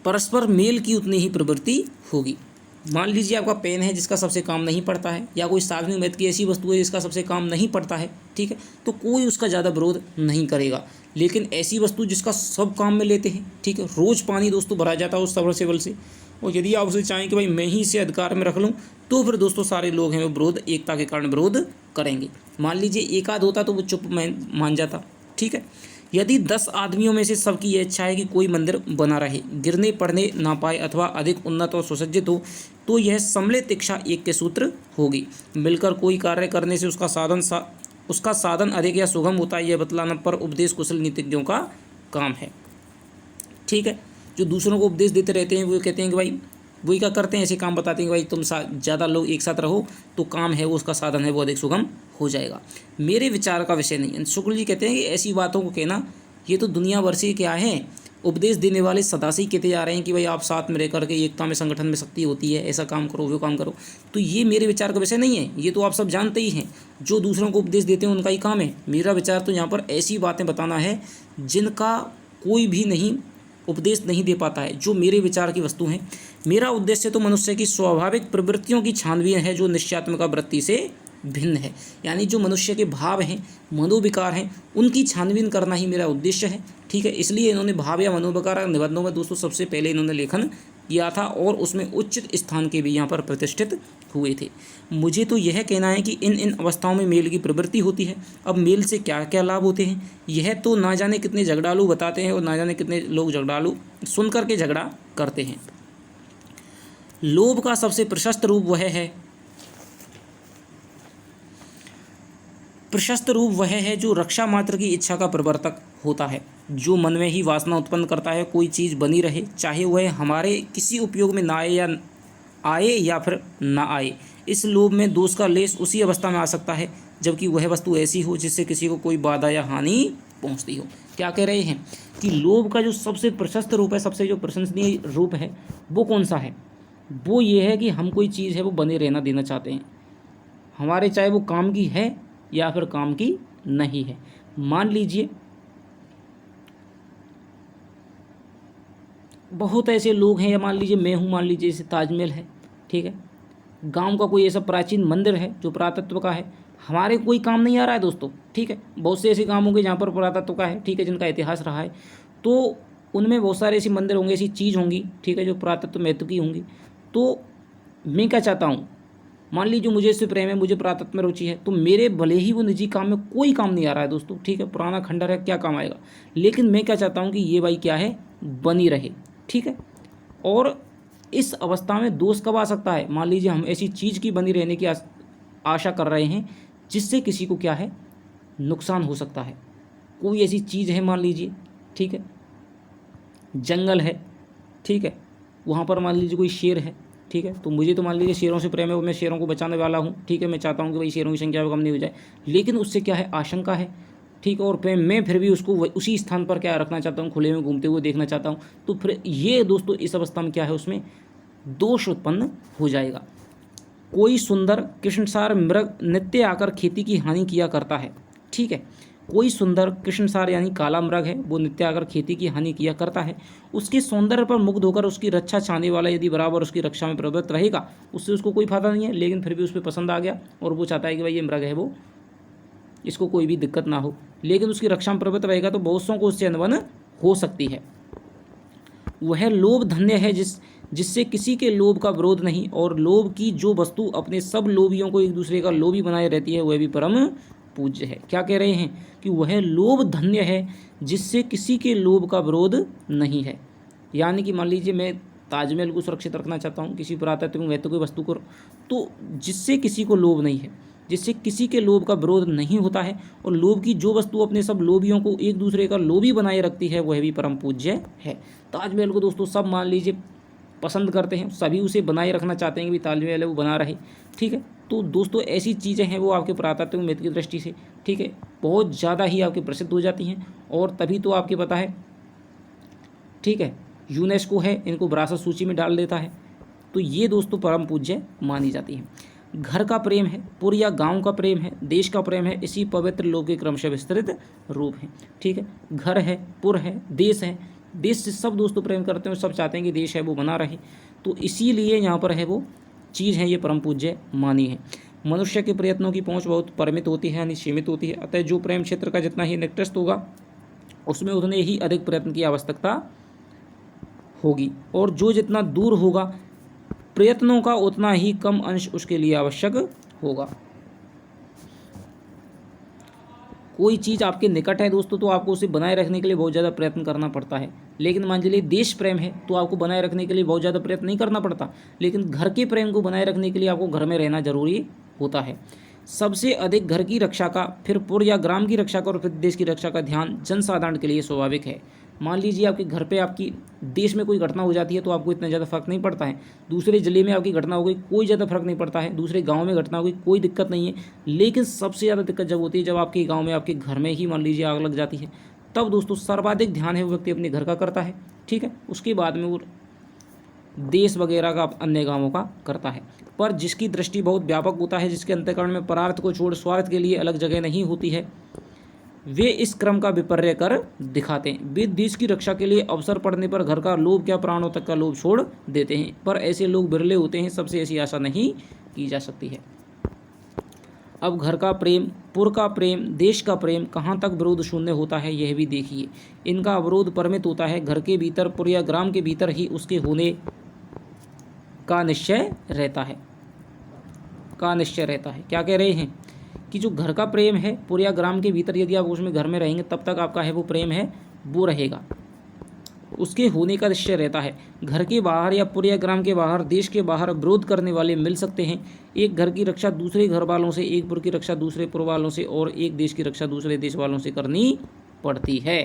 परस्पर मेल की उतनी ही प्रवृत्ति होगी। मान लीजिए आपका पेन है जिसका सबसे काम नहीं पड़ता है, या कोई सार्वजनिक महत्व की ऐसी वस्तु है जिसका सबसे काम नहीं पड़ता है, ठीक है, तो कोई उसका ज़्यादा विरोध नहीं करेगा। लेकिन ऐसी वस्तु जिसका सब काम में लेते हैं, ठीक है, रोज़ पानी दोस्तों भरा जाता है उस सबमर्सिबल से, और यदि आप उसे चाहें कि भाई मैं ही इसे अधिकार में रख लूँ, तो फिर दोस्तों सारे लोग हैं वो विरोध, एकता के कारण विरोध करेंगे। मान लीजिए एक आध होता तो वो चुप मान जाता, ठीक है। यदि 10 आदमियों में से सबकी यह इच्छा है कि कोई मंदिर बना रहे, गिरने पड़ने ना पाए अथवा अधिक उन्नत और सुसज्जित हो, तो यह सम्मिलित इच्छा एक के सूत्र होगी। मिलकर कोई कार्य करने से उसका साधन अधिक या सुगम होता है, यह बतलाना पर उपदेश कुशल नीतिज्ञों का काम है, ठीक है। जो दूसरों को उपदेश देते रहते हैं वो कहते हैं कि भाई, वही क्या करते हैं, ऐसे काम बताते हैं कि भाई तुम ज़्यादा लोग एक साथ रहो तो काम है वो, उसका साधन है वो अधिक सुगम हो जाएगा। मेरे विचार का विषय नहीं है। शुक्ल जी कहते हैं कि ऐसी बातों को कहना ये तो दुनिया भर से क्या है, उपदेश देने वाले सदा से ही कहते जा रहे हैं कि भाई आप साथ में रह करके एकता में संगठन में शक्ति होती है, ऐसा काम करो वो काम करो। तो ये मेरे विचार का विषय नहीं है, ये तो आप सब जानते ही हैं। जो दूसरों को उपदेश देते हैं उनका ही काम है। मेरा विचार तो यहाँ पर ऐसी बातें बताना है जिनका कोई भी नहीं उपदेश नहीं दे पाता है, जो मेरे विचार की वस्तु हैं। मेरा उद्देश्य तो मनुष्य की स्वाभाविक प्रवृत्तियों की छानबीन है जो निश्चयात्मक वृत्ति से भिन्न है। यानी जो मनुष्य के भाव हैं, मनोविकार हैं, उनकी छानबीन करना ही मेरा उद्देश्य है, ठीक है। इसलिए इन्होंने भाव या मनोविकार निबंधों में दोस्तों सबसे पहले इन्होंने लेखन किया था और उसमें उचित स्थान के भी यहाँ पर प्रतिष्ठित हुए थे। मुझे तो यह कहना है कि इन अवस्थाओं में मेल की प्रवृत्ति होती है। अब मेल से क्या क्या लाभ होते हैं यह तो ना जाने कितने झगड़ालू बताते हैं और ना जाने कितने लोग झगड़ालू सुन करके झगड़ा करते हैं। लोभ का सबसे प्रशस्त रूप वह है जो रक्षा मात्र की इच्छा का प्रवर्तक होता है, जो मन में ही वासना उत्पन्न करता है कोई चीज़ बनी रहे, चाहे वह हमारे किसी उपयोग में ना आए या फिर ना आए। इस लोभ में दोष का लेश उसी अवस्था में आ सकता है जबकि वह वस्तु ऐसी हो जिससे किसी को कोई बाधा या हानि पहुंचती हो। क्या कह रहे हैं कि लोभ का जो सबसे प्रशस्त रूप है, सबसे जो प्रशंसनीय रूप है, वो कौन सा है? वो ये है कि हम कोई चीज़ है वो बने रहना देना चाहते हैं हमारे, चाहे वो काम की है या फिर काम की नहीं है। मान लीजिए बहुत ऐसे लोग हैं, या मान लीजिए मैं हूँ, मान लीजिए जैसे ताजमहल है, ठीक है, गांव का कोई ऐसा प्राचीन मंदिर है जो पुरातत्व का है, हमारे कोई काम नहीं आ रहा है दोस्तों, ठीक है। बहुत से ऐसे काम होंगे जहाँ पर पुरातत्व का है, ठीक है, जिनका इतिहास रहा है, तो उनमें बहुत सारे ऐसे मंदिर होंगे, ऐसी चीज़ होंगी, ठीक है, जो पुरातत्व महत्व की होंगी। तो मैं क्या चाहता हूँ, मान लीजिए मुझे इससे प्रेम है, मुझे पुरातत्व में रुचि है, तो मेरे भले ही वो निजी काम में कोई काम नहीं आ रहा है दोस्तों, ठीक है, पुराना खंडर है, क्या काम आएगा, लेकिन मैं क्या चाहता हूँ कि ये भाई क्या है, बनी रहे, ठीक है। और इस अवस्था में दोष कब आ सकता है? मान लीजिए हम ऐसी चीज़ की बनी रहने की आशा कर रहे हैं जिससे किसी को क्या है, नुकसान हो सकता है। कोई ऐसी चीज़ है मान लीजिए, ठीक है, जंगल है, ठीक है, वहाँ पर मान लीजिए कोई शेर है, ठीक है, तो मुझे तो मान लीजिए शेरों से प्रेम है, मैं शेरों को बचाने वाला हूँ, ठीक है, मैं चाहता हूँ कि भाई शेरों की संख्या कम नहीं हो जाए, लेकिन उससे क्या है, आशंका है, ठीक है, और मैं फिर भी उसको उसी स्थान पर क्या रखना चाहता हूँ, खुले में घूमते हुए देखना चाहता हूँ। तो फिर ये दोस्तों इस अवस्था में क्या है, उसमें दोष उत्पन्न हो जाएगा। कोई सुंदर कृष्णसार मृग नित्य आकर खेती की हानि किया करता है, ठीक है, कोई सुंदर कृष्णसार यानी काला मृग है, वो नित्य आकर खेती की हानि किया करता है। उसके सौंदर्य पर मुग्ध होकर उसकी रक्षा चाहने वाला यदि बराबर उसकी रक्षा में प्रवृत्त रहेगा, उससे उसको कोई फायदा नहीं है, लेकिन फिर भी उस पर पसंद आ गया और वो चाहता है कि भाई ये मृग है वो, इसको कोई भी दिक्कत ना हो, लेकिन उसकी रक्षा में प्रवृत्त रहेगा तो बहुत सौ को उससे अनबन हो सकती है। वह लोभ धन्य है जिससे किसी के लोभ का विरोध नहीं, और लोभ की जो वस्तु अपने सब लोभियों को एक दूसरे का लोभी बनाए रहती है वह भी परम पूज्य है। क्या कह रहे हैं कि वह लोभ धन्य है जिससे किसी के लोभ का विरोध नहीं है। यानी कि मान लीजिए मैं ताजमहल को सुरक्षित रखना चाहता हूँ, किसी पुरातत्व महत्व की वस्तु को, तो जिससे किसी को लोभ नहीं है, जिससे किसी के लोभ का विरोध नहीं होता है, और लोभ की जो वस्तु अपने सब लोभियों को एक दूसरे का लोभी बनाए रखती है वह भी परम पूज्य है। ताजमहल को दोस्तों सब मान लीजिए पसंद करते हैं, सभी उसे बनाए रखना चाहते हैं कि भाई ताजमहल है वो बना रहे, ठीक है। तो दोस्तों ऐसी चीज़ें हैं वो आपके पुरातत्व महत्व की दृष्टि से, ठीक है, बहुत ज़्यादा ही आपकी प्रसिद्ध हो जाती हैं, और तभी तो आपके पता है, ठीक है, यूनेस्को है इनको विरासत सूची में डाल देता है। तो ये दोस्तों परम पूज्य मानी जाती हैं। घर का प्रेम है, पुर या गांव का प्रेम है, देश का प्रेम है, इसी पवित्र लोक के क्रमशः विस्तृत रूप है, ठीक है। घर है, पुर है, देश है, देश से सब दोस्तों प्रेम करते हैं और सब चाहते हैं कि देश है वो बना रहे, तो इसीलिए यहाँ पर है वो चीज़ है, ये परम पूज्य मानी है। मनुष्य के प्रयत्नों की पहुँच बहुत परिमित होती है, यानी सीमित होती है, अतः जो प्रेम क्षेत्र का जितना ही निकृष्ट होगा उसमें उतने ही अधिक प्रयत्न की आवश्यकता होगी, और जो जितना दूर होगा प्रयत्नों का उतना ही कम अंश उसके लिए आवश्यक होगा। कोई चीज़ आपके निकट है दोस्तों तो आपको उसे बनाए रखने के लिए बहुत ज़्यादा प्रयत्न करना पड़ता है, लेकिन मान लीजिए देश प्रेम है तो आपको बनाए रखने के लिए बहुत ज़्यादा प्रयत्न नहीं करना पड़ता, लेकिन घर के प्रेम को बनाए रखने के लिए आपको घर में रहना जरूरी होता है। सबसे अधिक घर की रक्षा का, फिर पुर या ग्राम की रक्षा का और फिर देश की रक्षा का ध्यान जनसाधारण के लिए स्वाभाविक है। मान लीजिए आपके घर पे आपकी देश में कोई घटना हो जाती है तो आपको इतना ज़्यादा फर्क नहीं पड़ता है, दूसरे ज़िले में आपकी घटना हो गई कोई ज़्यादा फर्क नहीं पड़ता है, दूसरे गांव में घटना हो गई कोई दिक्कत नहीं है, लेकिन सबसे ज़्यादा दिक्कत जब होती है जब आपके गाँव में आपके घर में ही मान लीजिए आग लग जाती है, तब दोस्तों सर्वाधिक ध्यान है वो व्यक्ति अपने घर का करता है, ठीक है, उसके बाद में वो देश वगैरह का अन्य गांवों का करता है। पर जिसकी दृष्टि बहुत व्यापक होता है, जिसके अंतःकरण में परार्थ को छोड़ स्वार्थ के लिए अलग जगह नहीं होती है, वे इस क्रम का विपर्य कर दिखाते हैं। वे देश की रक्षा के लिए अवसर पड़ने पर घर का लोभ क्या प्राणों तक का लोभ छोड़ देते हैं, पर ऐसे लोग बिरले होते हैं, सबसे ऐसी आशा नहीं की जा सकती है। अब घर का प्रेम, पुर का प्रेम, देश का प्रेम कहाँ तक विरोध शून्य होता है यह भी देखिए। इनका अवरोध परिमित होता है घर के भीतर, पुर या ग्राम के भीतर ही उसके होने का निश्चय रहता है, का निश्चय रहता है। क्या कह रहे हैं कि जो घर का प्रेम है पुर या ग्राम के भीतर यदि आप उसमें घर में रहेंगे तब तक आपका है वो प्रेम है वो रहेगा, उसके होने का निश्चय रहता है। घर के बाहर या पुर या ग्राम के बाहर, देश के बाहर विरोध करने वाले मिल सकते हैं। एक घर की रक्षा दूसरे घर वालों से, एक पुर की रक्षा दूसरे पुर वालों से और एक देश की रक्षा दूसरे देश वालों से करनी पड़ती है।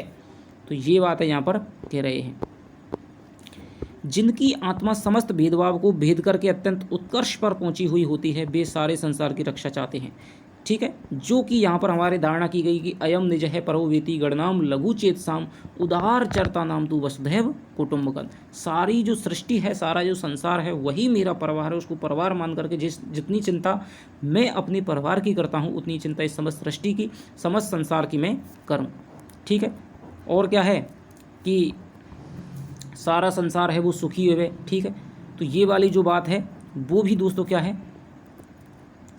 तो ये बात है यहाँ पर कह रहे हैं। जिनकी आत्मा समस्त भेदभाव को भेद करके अत्यंत उत्कर्ष पर पहुंची हुई होती है वे सारे संसार की रक्षा चाहते हैं, ठीक है। जो कि यहाँ पर हमारे धारणा की गई कि अयम निज है परो वेति गणनाम लघु चेत साम उदार चरता नाम तू वसुधैव कुटुंबकम। सारी जो सृष्टि है, सारा जो संसार है वही मेरा परिवार है, उसको परिवार मान करके जितनी चिंता मैं अपने परिवार की करता हूँ उतनी चिंता इस समस्त सृष्टि की, समस्त संसार की मैं करूँ, ठीक है। और क्या है कि सारा संसार है वो सुखी है, ठीक है। तो ये वाली जो बात है वो भी दोस्तों क्या है,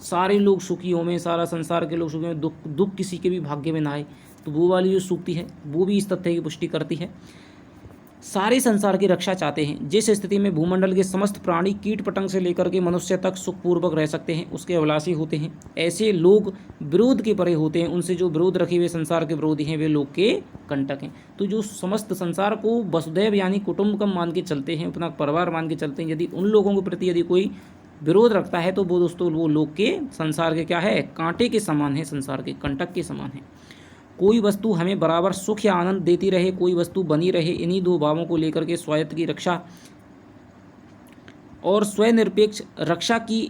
सारे लोग सुखी हो में, सारा संसार के लोग सुखी में, दुख किसी के भी भाग्य में ना आए, तो वो वाली जो सूक्ति है वो भी इस तथ्य की पुष्टि करती है। सारे संसार की रक्षा चाहते हैं। जिस स्थिति में भूमंडल के समस्त प्राणी कीट पतंग से लेकर के मनुष्य तक सुखपूर्वक रह सकते हैं उसके अभिलाषी होते हैं, ऐसे लोग विरोध के परे होते हैं। उनसे जो विरोध रखे हुए संसार के विरोधी हैं वे लोग के कंटक हैं। तो जो समस्त संसार को वसुधैव यानी कुटुंबकम मान के चलते हैं, अपना परिवार मान के चलते हैं, यदि उन लोगों के प्रति यदि कोई विरोध रखता है तो वो दोस्तों वो लोग के संसार के क्या है, कांटे के समान है, संसार के कंटक के समान है। कोई वस्तु हमें बराबर सुख या आनंद देती रहे, कोई वस्तु बनी रहे, इन्हीं दो भावों को लेकर के स्वायत्त की रक्षा और स्वनिरपेक्ष रक्षा की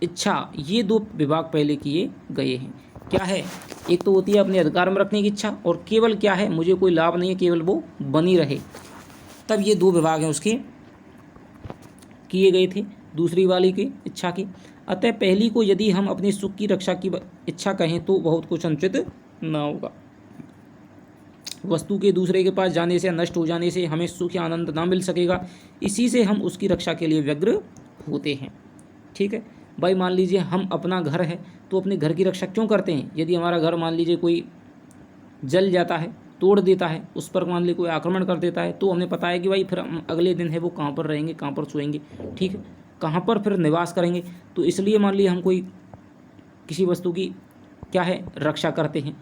इच्छा, ये दो विभाग पहले किए गए हैं। क्या है, एक तो होती है अपने अधिकार में रखने की इच्छा, और केवल क्या है मुझे कोई लाभ नहीं है, केवल वो बनी रहे, तब ये दो विभाग हैं उसके किए गए थे दूसरी वाली की इच्छा की। अतः पहली को यदि हम अपने सुख की रक्षा की इच्छा कहें तो बहुत कुछ अनुचित न होगा। वस्तु के दूसरे के पास जाने से, नष्ट हो जाने से हमें सुख या आनंद ना मिल सकेगा, इसी से हम उसकी रक्षा के लिए व्यग्र होते हैं, ठीक है भाई। मान लीजिए हम अपना घर है तो अपने घर की रक्षा क्यों करते हैं। यदि हमारा घर मान लीजिए कोई जल जाता है, तोड़ देता है, उस पर मान लीजिए कोई आक्रमण कर देता है, तो हमें पता है कि भाई फिर हम अगले दिन है वो कहाँ पर रहेंगे, कहाँ पर सोएंगे, ठीक है, कहाँ पर फिर निवास करेंगे। तो इसलिए मान लीजिए हम कोई किसी वस्तु की क्या है रक्षा करते हैं।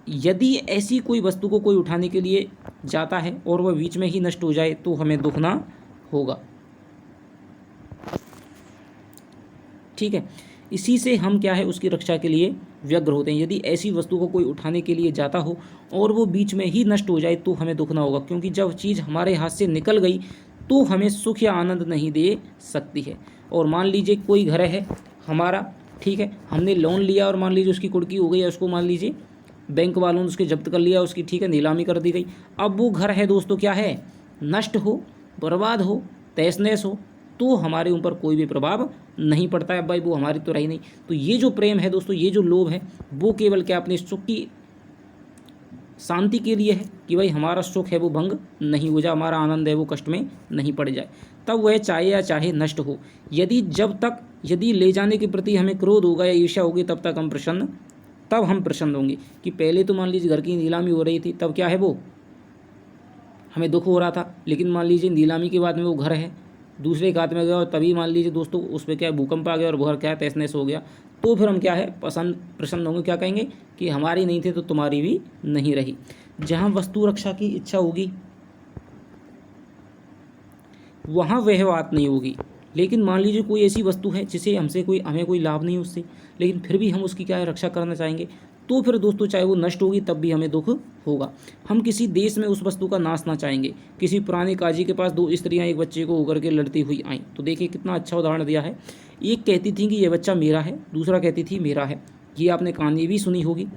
यदि ऐसी कोई वस्तु को कोई उठाने के लिए जाता है और वह बीच में ही नष्ट हो जाए तो हमें दुख ना होगा, ठीक है। इसी से हम क्या है उसकी रक्षा के लिए व्यग्र होते हैं। यदि ऐसी वस्तु को कोई उठाने के लिए जाता हो और वो बीच में ही नष्ट हो जाए तो हमें दुख ना होगा, क्योंकि जब चीज़ हमारे हाथ से निकल गई तो हमें सुख या आनंद नहीं दे सकती है। और मान लीजिए कोई घर है हमारा, ठीक है, हमने लोन लिया और मान लीजिए उसकी कुर्की हो गई, उसको मान लीजिए बैंक वालों ने उसके जब्त कर लिया, उसकी ठीक है नीलामी कर दी गई। अब वो घर है दोस्तों क्या है, नष्ट हो, बर्बाद हो, तहस नहस हो, तो हमारे ऊपर कोई भी प्रभाव नहीं पड़ता है, भाई वो हमारी तो रही नहीं। तो ये जो प्रेम है दोस्तों, ये जो लोभ है वो केवल क्या अपने सुख की शांति के लिए है कि भाई हमारा सुख है वो भंग नहीं हो जाए, हमारा आनंद है वो कष्ट में नहीं पड़ जाए, तब वह चाहे या चाहे नष्ट हो। यदि ले जाने के प्रति हमें क्रोध होगा या ईर्ष्या होगी तब हम प्रसन्न होंगे। कि पहले तो मान लीजिए घर की नीलामी हो रही थी, तब क्या है वो हमें दुख हो रहा था, लेकिन मान लीजिए नीलामी के बाद में वो घर है दूसरे के हाथ में गया और तभी मान लीजिए दोस्तों उस पर क्या है भूकंप आ गया और वो घर क्या है तहस नहस हो गया, तो फिर हम क्या है प्रसन्न होंगे। क्या कहेंगे कि हमारी नहीं थी तो तुम्हारी भी नहीं रही। जहाँ वस्तु रक्षा की इच्छा होगी वहाँ वह बात नहीं होगी। लेकिन मान लीजिए कोई ऐसी वस्तु है जिसे हमें कोई लाभ नहीं उससे, लेकिन फिर भी हम उसकी क्या है रक्षा करना चाहेंगे, तो फिर दोस्तों चाहे वो नष्ट होगी तब भी हमें दुख होगा। हम किसी देश में उस वस्तु का नाश ना चाहेंगे। किसी पुराने काजी के पास 2 स्त्रियां एक बच्चे को होकर के लड़ती हुई आईं, तो देखिए कितना अच्छा उदाहरण दिया है। एक कहती थी कि यह बच्चा मेरा है, दूसरा कहती थी मेरा है। ये आपने कहानी भी सुनी होगी।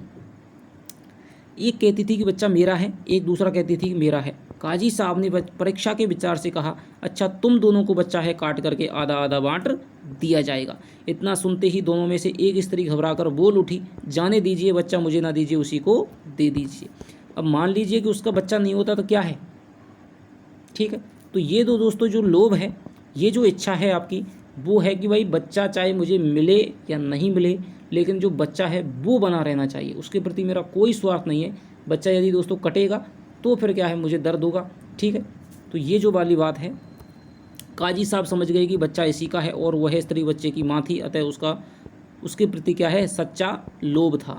एक कहती थी कि बच्चा मेरा है, एक दूसरा कहती थी कि मेरा है। काजी साहब ने परीक्षा के विचार से कहा, अच्छा तुम दोनों को बच्चा है काट करके आधा आधा बांट दिया जाएगा। इतना सुनते ही दोनों में से एक स्त्री घबराकर बोल उठी, जाने दीजिए, बच्चा मुझे ना दीजिए, उसी को दे दीजिए। अब मान लीजिए कि उसका बच्चा नहीं होता तो क्या है, ठीक है। तो ये दो दोस्तों जो लोभ है, ये जो इच्छा है आपकी, वो है कि भाई बच्चा चाहे मुझे मिले या नहीं मिले, लेकिन जो बच्चा है वो बना रहना चाहिए, उसके प्रति मेरा कोई स्वार्थ नहीं है। बच्चा यदि दोस्तों कटेगा तो फिर क्या है मुझे दर्द होगा, ठीक है। तो ये जो वाली बात है, काजी साहब समझ गए कि बच्चा इसी का है और वह स्त्री बच्चे की माँ थी, अतः उसके प्रति क्या है सच्चा लोभ था।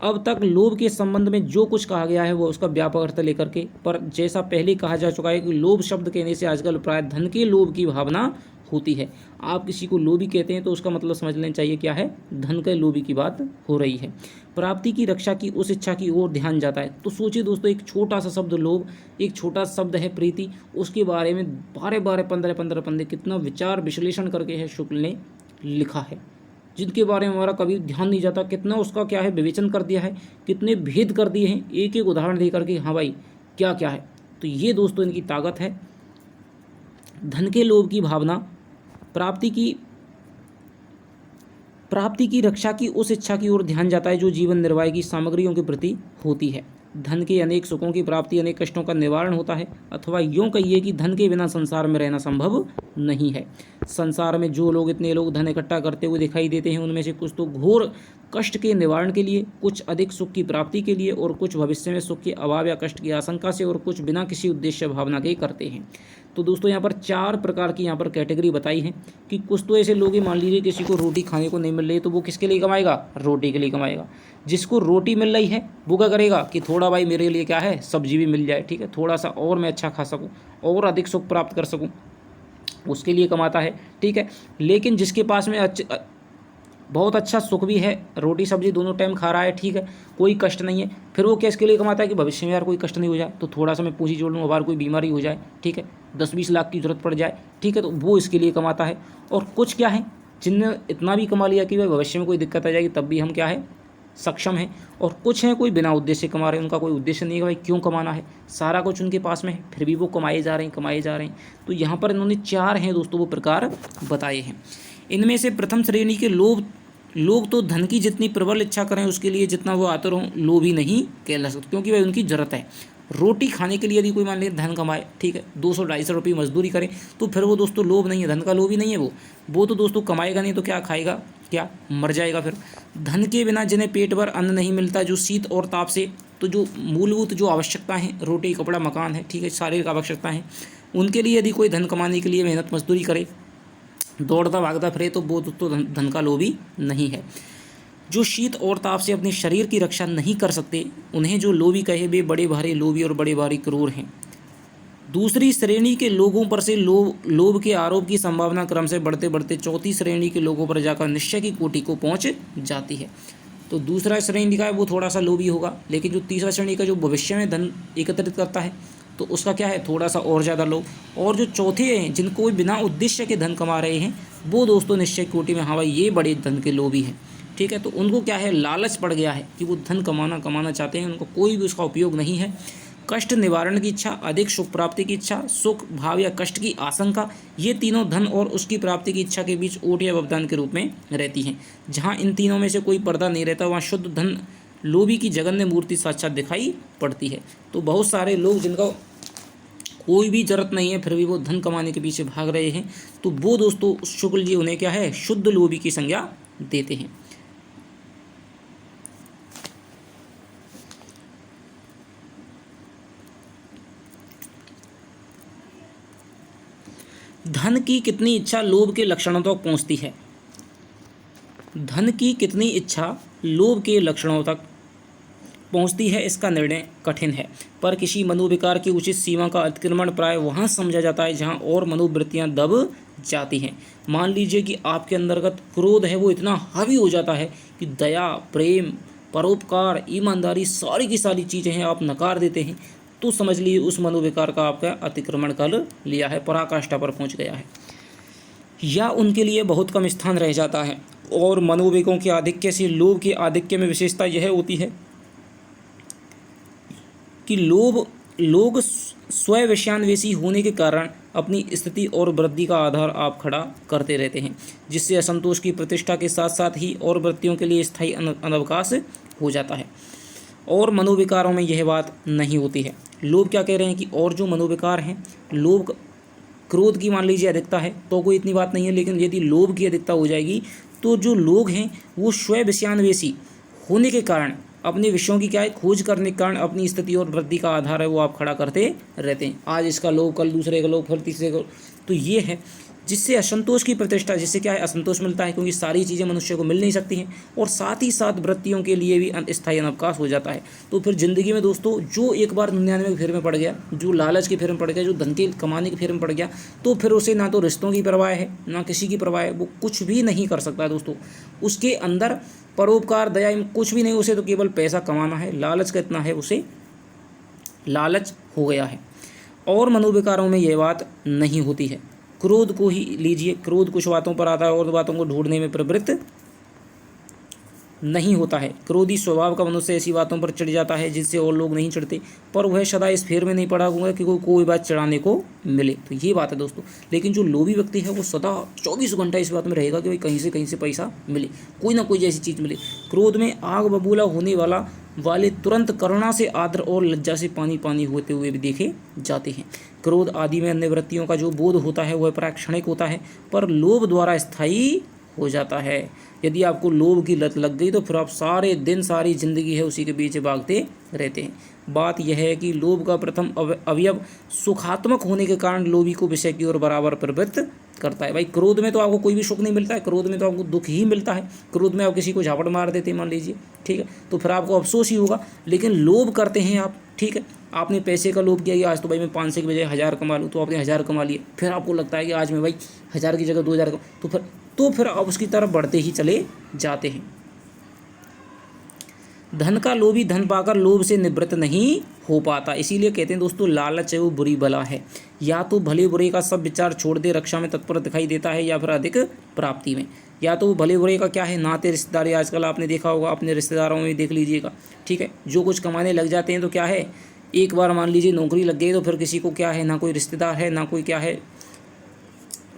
अब तक लोभ के संबंध में जो कुछ कहा गया है वो उसका व्यापक अर्थ लेकर के, पर जैसा पहले कहा जा चुका है कि लोभ शब्द कहने से आजकल प्राय धन के लोभ की भावना होती है। आप किसी को लोभी कहते हैं तो उसका मतलब समझ लेना चाहिए क्या है, धन के लोभी की बात हो रही है। प्राप्ति की रक्षा की उस इच्छा की ओर ध्यान जाता है। तो सोचिए दोस्तों, एक छोटा सा शब्द लोभ, एक छोटा शब्द है प्रीति, उसके बारे में 12 15 पन्ने कितना विचार विश्लेषण करके है शुक्ल ने लिखा है, जिनके बारे में हमारा कभी ध्यान नहीं जाता। कितना उसका क्या है विवेचन कर दिया है, कितने भेद कर दिए हैं एक एक उदाहरण दे करके, हाँ भाई क्या क्या है। तो ये दोस्तों इनकी ताकत है। धन के लोभ की भावना प्राप्ति की रक्षा की उस इच्छा की ओर ध्यान जाता है जो जीवन निर्वाह की सामग्रियों के प्रति होती है। धन के अनेक सुखों की प्राप्ति अनेक कष्टों का निवारण होता है, अथवा यूँ कहिए कि धन के बिना संसार में रहना संभव नहीं है। संसार में जो लोग इतने लोग धन इकट्ठा करते हुए दिखाई देते हैं, उनमें से कुछ तो घोर कष्ट के निवारण के लिए, कुछ अधिक सुख की प्राप्ति के लिए, और कुछ भविष्य में सुख के अभाव या कष्ट की आशंका से, और कुछ बिना किसी उद्देश्य भावना के करते हैं। तो दोस्तों यहाँ पर 4 प्रकार की यहाँ पर कैटेगरी बताई है कि कुछ तो ऐसे लोग हैं, मान लीजिए किसी को रोटी खाने को नहीं मिल रही है तो वो किसके लिए कमाएगा, रोटी के लिए कमाएगा। जिसको रोटी मिल रही है वो क्या करेगा कि थोड़ा भाई मेरे लिए क्या है सब्जी भी मिल जाए, ठीक है, थोड़ा सा और मैं अच्छा खा सकूँ और अधिक सुख प्राप्त कर सकूँ, उसके लिए कमाता है, ठीक है। लेकिन जिसके पास में बहुत अच्छा सुख भी है, रोटी सब्जी दोनों टाइम खा रहा है, ठीक है, कोई कष्ट नहीं है, फिर वो क्या इसके लिए कमाता है कि भविष्य में यार कोई कष्ट नहीं हो जाए, तो थोड़ा सा मैं पूंजी जोड़ लूँ, बार कोई बीमारी हो जाए, ठीक है, 10-20 लाख की जरूरत पड़ जाए, ठीक है, तो वो इसके लिए कमाता है। और कुछ क्या है जिनने इतना भी कमा लिया कि भाई भविष्य में कोई दिक्कत आ जाएगी तब भी हम क्या है सक्षम है। और कुछ हैं कोई बिना उद्देश्य कमा रहे हैं, उनका कोई उद्देश्य नहीं है भाई क्यों कमाना है, सारा कुछ उनके पास में है फिर भी वो कमाए जा रहे हैं। तो यहाँ पर इन्होंने 4 हैं दोस्तों वो प्रकार बताए हैं। इनमें से प्रथम श्रेणी के लोग तो धन की जितनी प्रबल इच्छा करें उसके लिए जितना वो आतुर हों, लोभ ही नहीं कहला सकते, क्योंकि भाई उनकी ज़रूरत है। रोटी खाने के लिए यदि कोई मान लीजिए धन कमाए, ठीक है, 200-250 रुपये मजदूरी करे, तो फिर वो दोस्तों लोभ नहीं है, धन का लोभ ही नहीं है वो तो दोस्तों कमाएगा नहीं तो क्या खाएगा, क्या मर जाएगा फिर। धन के बिना जिन्हें पेट भर अन्न नहीं मिलता, जो शीत और ताप से, तो जो मूलभूत जो आवश्यकता है, रोटी कपड़ा मकान है, ठीक है, शारीरिक आवश्यकता है, उनके लिए यदि कोई धन कमाने के लिए मेहनत मजदूरी करे, दौड़ता भागता फिरे, तो वो तो धन का लोभी नहीं है। जो शीत और ताप से अपने शरीर की रक्षा नहीं कर सकते, उन्हें जो लोभी कहे वे बड़े भारी लोभी और बड़े भारी क्रूर हैं। दूसरी श्रेणी के लोगों पर से लोभ के आरोप की संभावना क्रम से बढ़ते बढ़ते चौथी श्रेणी के लोगों पर जाकर निश्चय की कोटि को पहुंच जाती है। तो दूसरा श्रेणी का है वो थोड़ा सा लोभी होगा, लेकिन जो तीसरा श्रेणी का जो भविष्य में धन एकत्रित करता है तो उसका क्या है थोड़ा सा और ज़्यादा लोभ। और जो चौथे हैं जिनको बिना उद्देश्य के धन कमा रहे हैं, वो दोस्तों निश्चय कोटि में, हाँ भाई ये बड़े धन के लोभी हैं, ठीक है। तो उनको क्या है लालच पड़ गया है कि वो धन कमाना चाहते हैं, उनको कोई भी उसका उपयोग नहीं है। कष्ट निवारण की इच्छा, अधिक सुख प्राप्ति की इच्छा, सुख भाव या कष्ट की आशंका, ये तीनों धन और उसकी प्राप्ति की इच्छा के बीच ओट या व्यवधान के रूप में रहती हैं। जहाँ इन तीनों में से कोई पर्दा नहीं रहता वहाँ शुद्ध धन लोभी की जघन्य मूर्ति साक्षात दिखाई पड़ती है। तो बहुत सारे लोग जिनका कोई भी जरूरत नहीं है फिर भी वो धन कमाने के पीछे भाग रहे हैं, तो वो दोस्तों शुक्ल जी उन्हें क्या है, शुद्ध लोभी की संज्ञा देते हैं। धन की कितनी इच्छा लोभ के लक्षणों तक पहुंचती है। धन की कितनी इच्छा लोभ के लक्षणों तक पहुंचती है, इसका निर्णय कठिन है, पर किसी मनोविकार की उचित सीमा का अतिक्रमण प्राय वहां समझा जाता है जहां और मनोवृत्तियां दब जाती हैं। मान लीजिए कि आपके अंतर्गत क्रोध है वो इतना हावी हो जाता है कि दया, प्रेम, परोपकार, ईमानदारी सारी की सारी चीज़ें हैं आप नकार देते हैं, तो समझ लीजिए उस मनोविकार का आपका अतिक्रमण कर लिया है, पराकाष्ठा पर पहुँच गया है, या उनके लिए बहुत कम स्थान रह जाता है। और मनोवेगों के आधिक्य से लोभ के आधिक्य में विशेषता यह होती है कि लोग स्वविषयान्वेषी होने के कारण अपनी स्थिति और वृद्धि का आधार आप खड़ा करते रहते हैं, जिससे असंतोष की प्रतिष्ठा के साथ साथ ही और वृत्तियों के लिए स्थायी अनवकाश हो जाता है। और मनोविकारों में यह बात नहीं होती है। लोग क्या कह रहे हैं कि और जो मनोविकार हैं, लोभ क्रोध की मान लीजिए अधिकता है तो कोई इतनी बात नहीं है, लेकिन यदि लोभ की अधिकता हो जाएगी तो जो लोग हैं वो स्वविषयान्वेषी होने के कारण अपने विषयों की क्या है, खोज करने के कारण अपनी स्थिति और वृद्धि का आधार है वो आप खड़ा करते रहते हैं। आज इसका लोभ, कल दूसरे का लोभ, फिर तीसरे का। तो ये है जिससे असंतोष की प्रतिष्ठा, जिससे क्या है असंतोष मिलता है, क्योंकि सारी चीज़ें मनुष्य को मिल नहीं सकती हैं, और साथ ही साथ वृत्तियों के लिए भी स्थायी अनवकाश हो जाता है। तो फिर ज़िंदगी में दोस्तों जो एक बार 99 के फेर में पड़ गया, जो लालच के फेर में पड़ गया, जो धन के कमाने के फेर में पड़ गया, तो फिर उसे ना तो रिश्तों की परवाह है ना किसी की परवाह है, वो कुछ भी नहीं कर सकता है दोस्तों। उसके अंदर परोपकार, दया कुछ भी नहीं, उसे तो केवल पैसा कमाना है। लालच का इतना है, उसे लालच हो गया है। और मनोविकारों में यह बात नहीं होती है। क्रोध को ही लीजिए, क्रोध कुछ बातों पर आता है और बातों को ढूंढने में प्रवृत्त नहीं होता है। क्रोधी स्वभाव का मनुष्य ऐसी बातों पर चिढ़ जाता है जिससे और लोग नहीं चिढ़ते, पर वह सदा इस फेर में नहीं पड़ा हुआ कि कोई बात चिढ़ाने को मिले। तो ये बात है दोस्तों। लेकिन जो लोभी व्यक्ति है वो सदा 24 घंटा इस बात में रहेगा कि भाई कहीं से पैसा मिले, कोई ना कोई जैसी चीज़ मिले। क्रोध में आग बबूला होने वाले तुरंत करुणा से, आदर और लज्जा से पानी पानी होते हुए भी देखे जाते हैं। क्रोध आदि में अन्य वृत्तियों का जो बोध होता है वह प्राय क्षणिक होता है, पर लोभ द्वारा स्थायी हो जाता है। यदि आपको लोभ की लत लग गई तो फिर आप सारे दिन, सारी जिंदगी है उसी के पीछे भागते रहते हैं। बात यह है कि लोभ का प्रथम अवयव सुखात्मक होने के कारण लोभी को विषय की ओर बराबर प्रवृत्त करता है। भाई क्रोध में तो आपको कोई भी सुख नहीं मिलता है, क्रोध में तो आपको दुख ही मिलता है। क्रोध में आप किसी को झापड़ मार देते हैं मान लीजिए, ठीक है, तो फिर आपको अफसोस ही होगा। लेकिन लोभ करते हैं आप, ठीक है, आपने पैसे का लोभ किया कि आज तो भाई मैं 500 की बजाय 1000 कमा लूँ, तो आपने 1000 कमा लिए। फिर आपको लगता है कि आज मैं भाई 1000 की जगह 2000 तो फिर आप उसकी तरफ बढ़ते ही चले जाते हैं। धन का लोभी धन पाकर लोभ से निवृत्त नहीं हो पाता। इसीलिए कहते हैं दोस्तों लालच है वो बुरी बला है। या तो भले बुरे का सब विचार छोड़ दे, रक्षा में तत्पर दिखाई देता है, या फिर अधिक प्राप्ति में। या तो भले बुरे का क्या है, नाते रिश्तेदारी, आजकल आपने देखा होगा, अपने रिश्तेदारों में देख लीजिएगा, ठीक है, जो कुछ कमाने लग जाते हैं तो क्या है, एक बार मान लीजिए नौकरी लग गई तो फिर किसी को क्या है, ना कोई रिश्तेदार है, ना कोई क्या है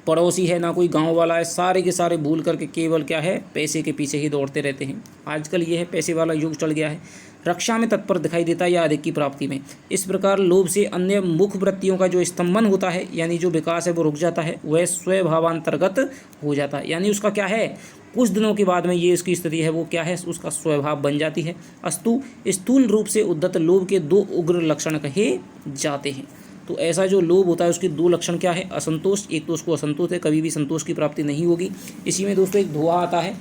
पड़ोसी है, ना कोई गांव वाला है, सारे के सारे भूल करके केवल क्या है पैसे के पीछे ही दौड़ते रहते हैं। आजकल ये है पैसे वाला युग चल गया है। रक्षा में तत्पर दिखाई देता है या अधिक की प्राप्ति में। इस प्रकार लोभ से अन्य मुख्य वृत्तियों का जो स्तंभन होता है, यानी जो विकास है वो रुक जाता है, वह स्वभावांतर्गत हो जाता है। यानी उसका क्या है, कुछ दिनों के बाद में ये इसकी स्थिति है वो क्या है, उसका स्वभाव बन जाती है। अस्तु स्थूल रूप से उद्धत लोभ के 2 उग्र लक्षण कहे जाते हैं। तो ऐसा जो लोभ होता है उसके 2 लक्षण क्या है, असंतोष। एक तो उसको असंतोष है, कभी भी संतोष की प्राप्ति नहीं होगी। इसी में दोस्तों एक धोआ आता है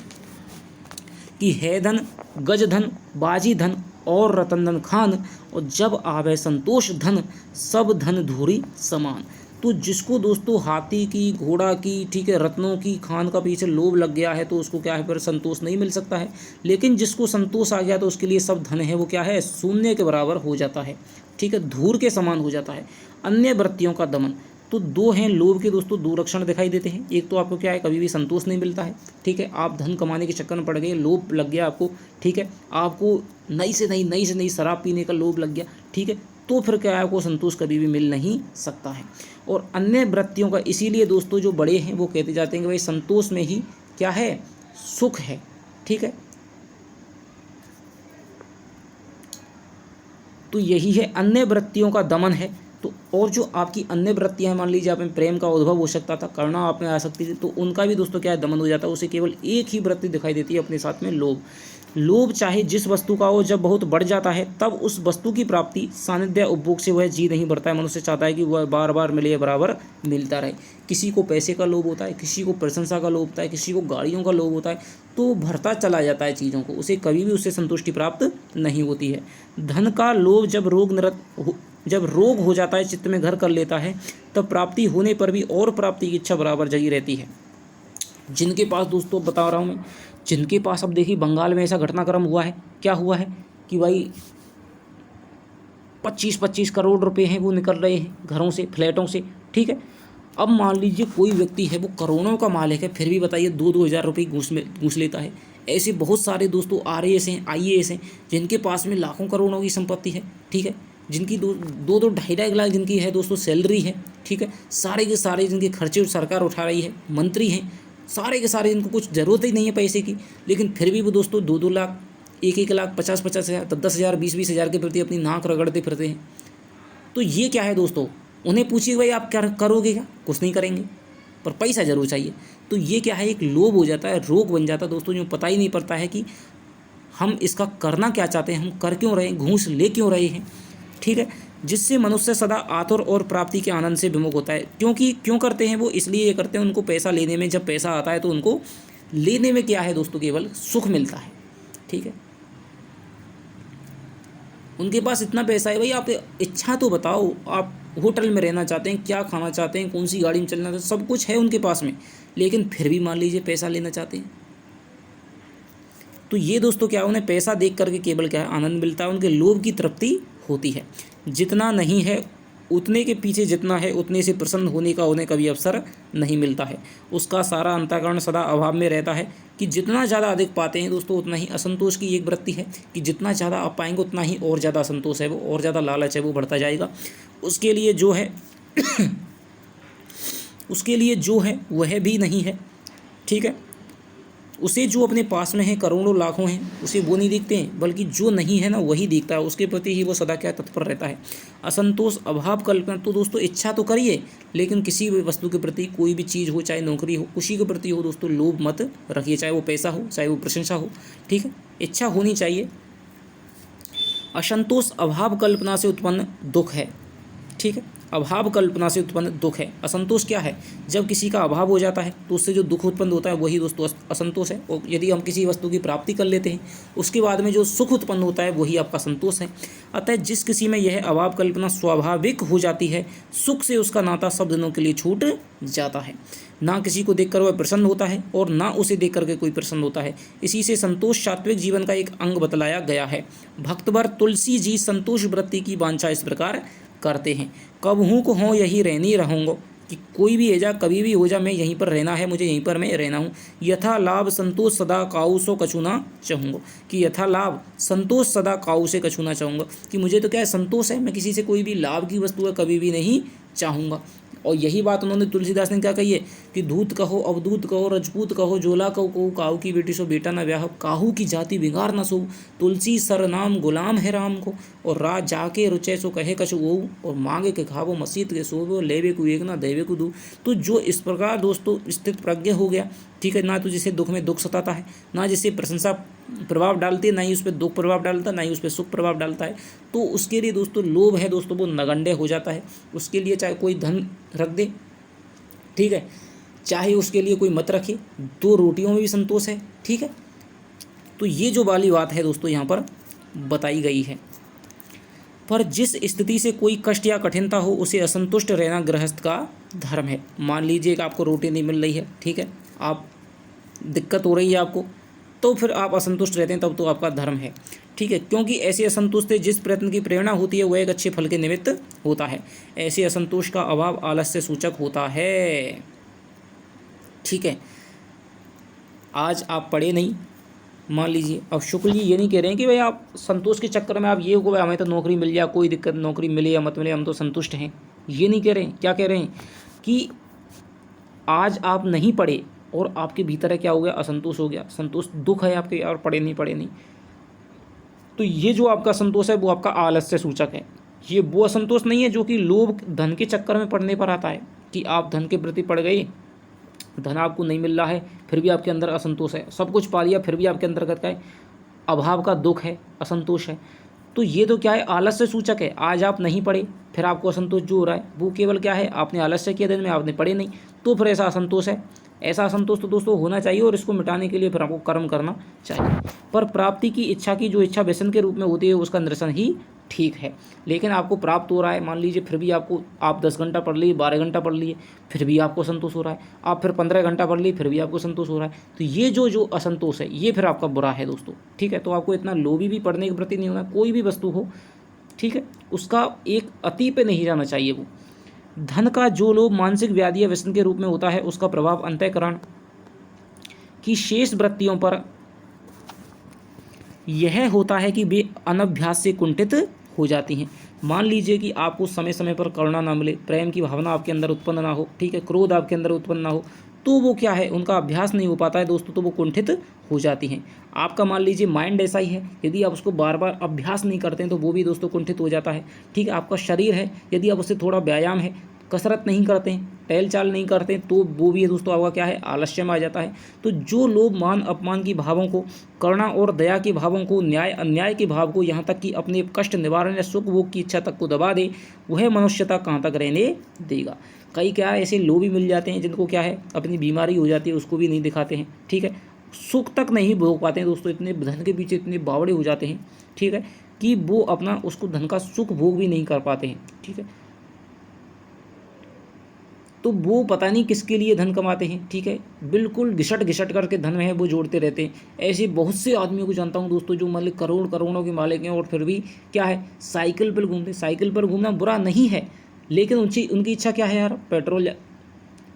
कि है धन, गज धन, बाजी धन और रतन धन खान, और जब आवे संतोष धन, सब धन धूरी समान। तो जिसको दोस्तों हाथी की, घोड़ा की, ठीक है, रत्नों की खान का पीछे लोभ लग गया है तो उसको क्या है, फिर संतोष नहीं मिल सकता है। लेकिन जिसको संतोष आ गया तो उसके लिए सब धन है वो क्या है, शून्य के बराबर हो जाता है, ठीक है, धूर के समान हो जाता है। अन्य वृत्तियों का दमन। तो 2 हैं लोभ के दोस्तों, 2 लक्षण दिखाई देते हैं। एक तो आपको क्या है, कभी भी संतोष नहीं मिलता है, ठीक है, आप धन कमाने के चक्कर में पड़ गए, लोभ लग गया आपको, ठीक है, आपको नई से नई शराब पीने का लोभ लग गया, ठीक है, तो फिर क्या है, आपको संतोष कभी भी मिल नहीं सकता है। और अन्य वृत्तियों का, इसीलिए दोस्तों जो बड़े हैं वो कहते जाते हैं कि भाई संतोष में ही क्या है, सुख है, ठीक है। तो यही है अन्य वृत्तियों का दमन है। तो और जो आपकी अन्य वृत्तियां, मान लीजिए आप में प्रेम का उद्भव हो सकता था, करुणा आप में आ सकती थी, तो उनका भी दोस्तों क्या है, दमन हो जाता है। उसे केवल एक ही वृत्ति दिखाई देती है अपने साथ में, लोभ। लोभ चाहे जिस वस्तु का हो, जब बहुत बढ़ जाता है तब उस वस्तु की प्राप्ति सानिध्य उपभोग से वह जी नहीं भरता है। मनुष्य चाहता है कि वह बार बार मिले, बराबर मिलता रहे। किसी को पैसे का लोभ होता है, किसी को प्रशंसा का लोभ होता है, किसी को गाड़ियों का लोभ होता है, तो भरता चला जाता है चीज़ों को, उसे कभी भी उससे संतुष्टि प्राप्त नहीं होती है। धन का लोभ जब रोग हो जाता है, चित्त में घर कर लेता है, तब प्राप्ति होने पर भी और प्राप्ति की इच्छा बराबर जगी रहती है। जिनके पास, दोस्तों बता रहा हूँ मैं, जिनके पास, अब देखिए बंगाल में ऐसा घटनाक्रम हुआ है, क्या हुआ है कि भाई 25-25 करोड़ रुपए हैं वो निकल रहे हैं घरों से, फ्लैटों से, ठीक है। अब मान लीजिए कोई व्यक्ति है वो करोड़ों का मालिक है, फिर भी बताइए 2-2 हज़ार रुपये घूस लेता है। ऐसे बहुत सारे दोस्तों RAS हैं, IAS हैं, जिनके पास में लाखों करोड़ों की संपत्ति है, ठीक है, जिनकी 2-2 ढाई लाख जिनकी है दोस्तों सैलरी है, ठीक है, सारे के सारे जिनके खर्चे सरकार उठा रही है, मंत्री हैं, सारे के सारे, जिनको कुछ ज़रूरत ही नहीं है पैसे की, लेकिन फिर भी वो दोस्तों 2-2 लाख, 1-1 लाख, 50-50 हज़ार, 10-10 हज़ार, 20-20 हज़ार के प्रति अपनी नाक रगड़ते फिरते हैं। तो ये क्या है दोस्तों, उन्हें पूछिए भाई आप क्या करोगे, क्या कुछ नहीं करेंगे, पर पैसा जरूर चाहिए। तो ये क्या है, एक लोभ हो जाता है, रोग बन जाता है दोस्तों, जो पता ही नहीं पड़ता है कि हम इसका करना क्या चाहते हैं, हम कर क्यों रहे हैं, घूस ले क्यों रहे हैं, ठीक है। जिससे मनुष्य सदा आतुर और प्राप्ति के आनंद से विमुख होता है। क्यों करते हैं वो, इसलिए ये करते हैं, उनको पैसा लेने में, जब पैसा आता है तो उनको लेने में क्या है दोस्तों, केवल सुख मिलता है, ठीक है। उनके पास इतना पैसा है, भाई आप इच्छा तो बताओ, आप होटल में रहना चाहते हैं, क्या खाना चाहते हैं, कौन सी गाड़ी में चलना चाहते हैं, सब कुछ है उनके पास में, लेकिन फिर भी मान लीजिए पैसा लेना चाहते हैं। तो ये दोस्तों क्या है, उन्हें पैसा देख करके केवल क्या है, आनंद मिलता है, उनके लोभ की तृप्ति होती है। जितना नहीं है उतने के पीछे जितना है उतने से प्रसन्न होने का उन्हें कभी अवसर नहीं मिलता है। उसका सारा अंतःकरण सदा अभाव में रहता है कि जितना ज़्यादा अधिक पाते हैं दोस्तों उतना ही असंतोष की एक वृत्ति है कि जितना ज़्यादा आप पाएंगे उतना ही और ज़्यादा असंतोष है वो, और ज़्यादा लालच है वो बढ़ता जाएगा। उसके लिए जो है उसके लिए जो है वह भी नहीं है, ठीक है। उसे जो अपने पास में है, करोड़ों लाखों हैं, उसे वो नहीं देखते हैं, बल्कि जो नहीं है ना वही देखता है, उसके प्रति ही वो सदा क्या तत्पर रहता है। असंतोष, अभाव, कल्पना। तो दोस्तों इच्छा तो करिए, लेकिन किसी भी वस्तु के प्रति, कोई भी चीज़ हो, चाहे नौकरी हो, खुशी के प्रति हो दोस्तों, लोभ मत रखिए, चाहे वो पैसा हो, चाहे वो प्रशंसा हो, ठीक है, इच्छा होनी चाहिए। असंतोष अभाव कल्पना से उत्पन्न दुख है, ठीक है, अभाव कल्पना से उत्पन्न दुख है। असंतोष क्या है, जब किसी का अभाव हो जाता है तो उससे जो दुख उत्पन्न होता है वही दोस्तों असंतोष है। और यदि हम किसी वस्तु की प्राप्ति कर लेते हैं उसके बाद में जो सुख उत्पन्न होता है वही आपका संतोष है। अतः जिस किसी में यह अभाव कल्पना स्वाभाविक हो जाती है, सुख से उसका नाता सब दिनों के लिए छूट जाता है। ना किसी को देखकर वह प्रसन्न होता है और ना उसे देख करके कोई प्रसन्न होता है। इसी से संतोष सात्विक जीवन का एक अंग बतलाया गया है। भक्तवर तुलसी जी संतोष वृत्ति की वांछा इस प्रकार करते हैं, कब हूँ को हों यही रहनी रहूँगो, कि कोई भी है जा, कभी भी हो जा, मैं यहीं पर रहना है, मुझे यहीं पर मैं रहना हूँ। यथा लाभ संतोष सदा काऊ सो कछुना चाहूँगा, कि यथा लाभ संतोष सदा काऊ से कछुना चाहूँगा, कि मुझे तो क्या है, संतोष है, मैं किसी से कोई भी लाभ की वस्तु है कभी भी नहीं चाहूँगा। और यही बात उन्होंने, तुलसीदास ने क्या कही है कि धूत कहो, अवधूत कहो, रजपूत कहो, जोला कहो, काहू की बेटी सो बेटा न ब्याह, काहू की जाति बिगाड़ न सो, तुलसी सर नाम गुलाम है राम को, और रात जाके रुचे सो कहे कछु वो, और मांगे के खावो मसीत के सोवो, लेवे को एक ना देवे को दू। तो जो इस प्रकार दोस्तों स्थित प्रज्ञ हो गया, ठीक है, ना तो जिसे दुख में दुख सताता है, ना जिसे प्रशंसा प्रभाव डालती है, ना ही उस पर दुख प्रभाव डालता है, ना ही उस पर सुख प्रभाव डालता है, तो उसके लिए दोस्तों लोभ है दोस्तों वो नगण्य हो जाता है। उसके लिए चाहे कोई धन रख दे, ठीक है, चाहे उसके लिए कोई मत रखे, 2 रोटियों में भी संतोष है, ठीक है। तो ये जो वाली बात है दोस्तों यहाँ पर बताई गई है। पर जिस स्थिति से कोई कष्ट या कठिनता हो उसे असंतुष्ट रहना गृहस्थ का धर्म है। मान लीजिए कि आपको रोटी नहीं मिल रही है, ठीक है, आप दिक्कत हो रही है आपको, तो फिर आप असंतुष्ट रहते हैं, तब तो आपका धर्म है, ठीक है। क्योंकि ऐसे असंतोष से जिस प्रयत्न की प्रेरणा होती है वह एक अच्छे फल के निमित्त होता है। ऐसे असंतोष का अभाव आलस्य सूचक होता है, ठीक है। आज आप पढ़े नहीं, मान लीजिए, अब शुक्ल जी ये नहीं कह रहे हैं कि भाई आप संतोष के चक्कर में आप ये हो, भाई हमें तो नौकरी मिल जाए, कोई दिक्कत, नौकरी मिले या मत मिले हम तो संतुष्ट हैं, ये नहीं कह रहे हैं। क्या कह रहे हैं कि आज आप नहीं पढ़े और आपके भीतर है क्या हो गया, असंतोष हो गया, संतोष दुख है आपके, और पढ़े नहीं, तो तो ये जो आपका असंतोष है वो आपका आलस्य सूचक है। ये वो असंतोष नहीं है जो कि लोभ धन के चक्कर में पड़ने पर आता है, कि आप धन के प्रति पड़ गए, धन आपको नहीं मिल रहा है फिर भी आपके अंदर असंतोष है, सब कुछ पा लिया फिर भी आपके अंदर क्या है, अभाव का दुख है, असंतोष है। तो ये तो क्या है, आलस्य सूचक है। आज आप नहीं पढ़े फिर आपको असंतोष जो हो रहा है वो केवल क्या है, आपने आलस्य किया दिन में, आपने पढ़े नहीं, तो फिर ऐसा असंतोष है। ऐसा असंतोष तो दोस्तों होना चाहिए और इसको मिटाने के लिए फिर आपको कर्म करना चाहिए। पर प्राप्ति की इच्छा की जो इच्छा व्यसन के रूप में होती है उसका निरसन ही ठीक है। लेकिन आपको प्राप्त हो रहा है, मान लीजिए फिर भी आप 10 घंटा पढ़ लिए, 12 घंटा पढ़ लिए, फिर भी आपको संतोष हो रहा है, आप फिर 15 घंटा पढ़ लिए फिर भी आपको संतोष हो रहा है, तो ये जो असंतोष है ये फिर आपका बुरा है दोस्तों। ठीक है, तो आपको इतना लोभी भी पढ़ने के प्रति नहीं होना, कोई भी वस्तु हो, ठीक है, उसका एक अति पे नहीं जाना चाहिए। वो धन का जो लोभ मानसिक व्याधि या व्यसन के रूप में होता है उसका प्रभाव अंतःकरण की शेष वृत्तियों पर यह होता है कि वे अनभ्यास से कुंठित हो जाती हैं। मान लीजिए कि आपको समय समय पर करुणा ना मिले, प्रेम की भावना आपके अंदर उत्पन्न ना हो, ठीक है, क्रोध आपके अंदर उत्पन्न ना हो, तो वो क्या है, उनका अभ्यास नहीं हो पाता है दोस्तों, तो वो कुंठित हो जाती हैं। आपका मान लीजिए माइंड ऐसा ही है, यदि आप उसको बार बार अभ्यास नहीं करते हैं तो वो भी दोस्तों कुंठित हो जाता है। ठीक है, आपका शरीर है, यदि आप उससे थोड़ा व्यायाम है, कसरत नहीं करते हैं, टहल चाल नहीं करते हैं, तो वो भी दोस्तों आपका क्या है, आलस्य में आ जाता है। तो जो लोग मान अपमान की भावों को, करुणा और दया के भावों को, न्याय अन्याय के भाव को, यहाँ तक कि अपने कष्ट निवारण या सुख भोग की इच्छा तक को दबा दे, वह मनुष्यता कहाँ तक रहने देगा। कई क्या है, ऐसे लोग भी मिल जाते हैं जिनको क्या है, अपनी बीमारी हो जाती है उसको भी नहीं दिखाते हैं, ठीक है, सुख तक नहीं भोग पाते हैं दोस्तों, इतने धन के पीछे इतने बावड़े हो जाते हैं, ठीक है, कि वो अपना उसको धन का सुख भोग भी नहीं कर पाते हैं। ठीक है, तो वो पता नहीं किसके लिए धन कमाते हैं, ठीक है, बिल्कुल घिसट घिसट करके धन है वो जोड़ते रहते हैं। ऐसे बहुत से आदमियों को जानता हूँ दोस्तों जो मतलब करोड़ों के मालिक हैं और फिर भी क्या है, साइकिल पर घूमते। साइकिल पर घूमना बुरा नहीं है, लेकिन उनकी इच्छा क्या है यार, पेट्रोल,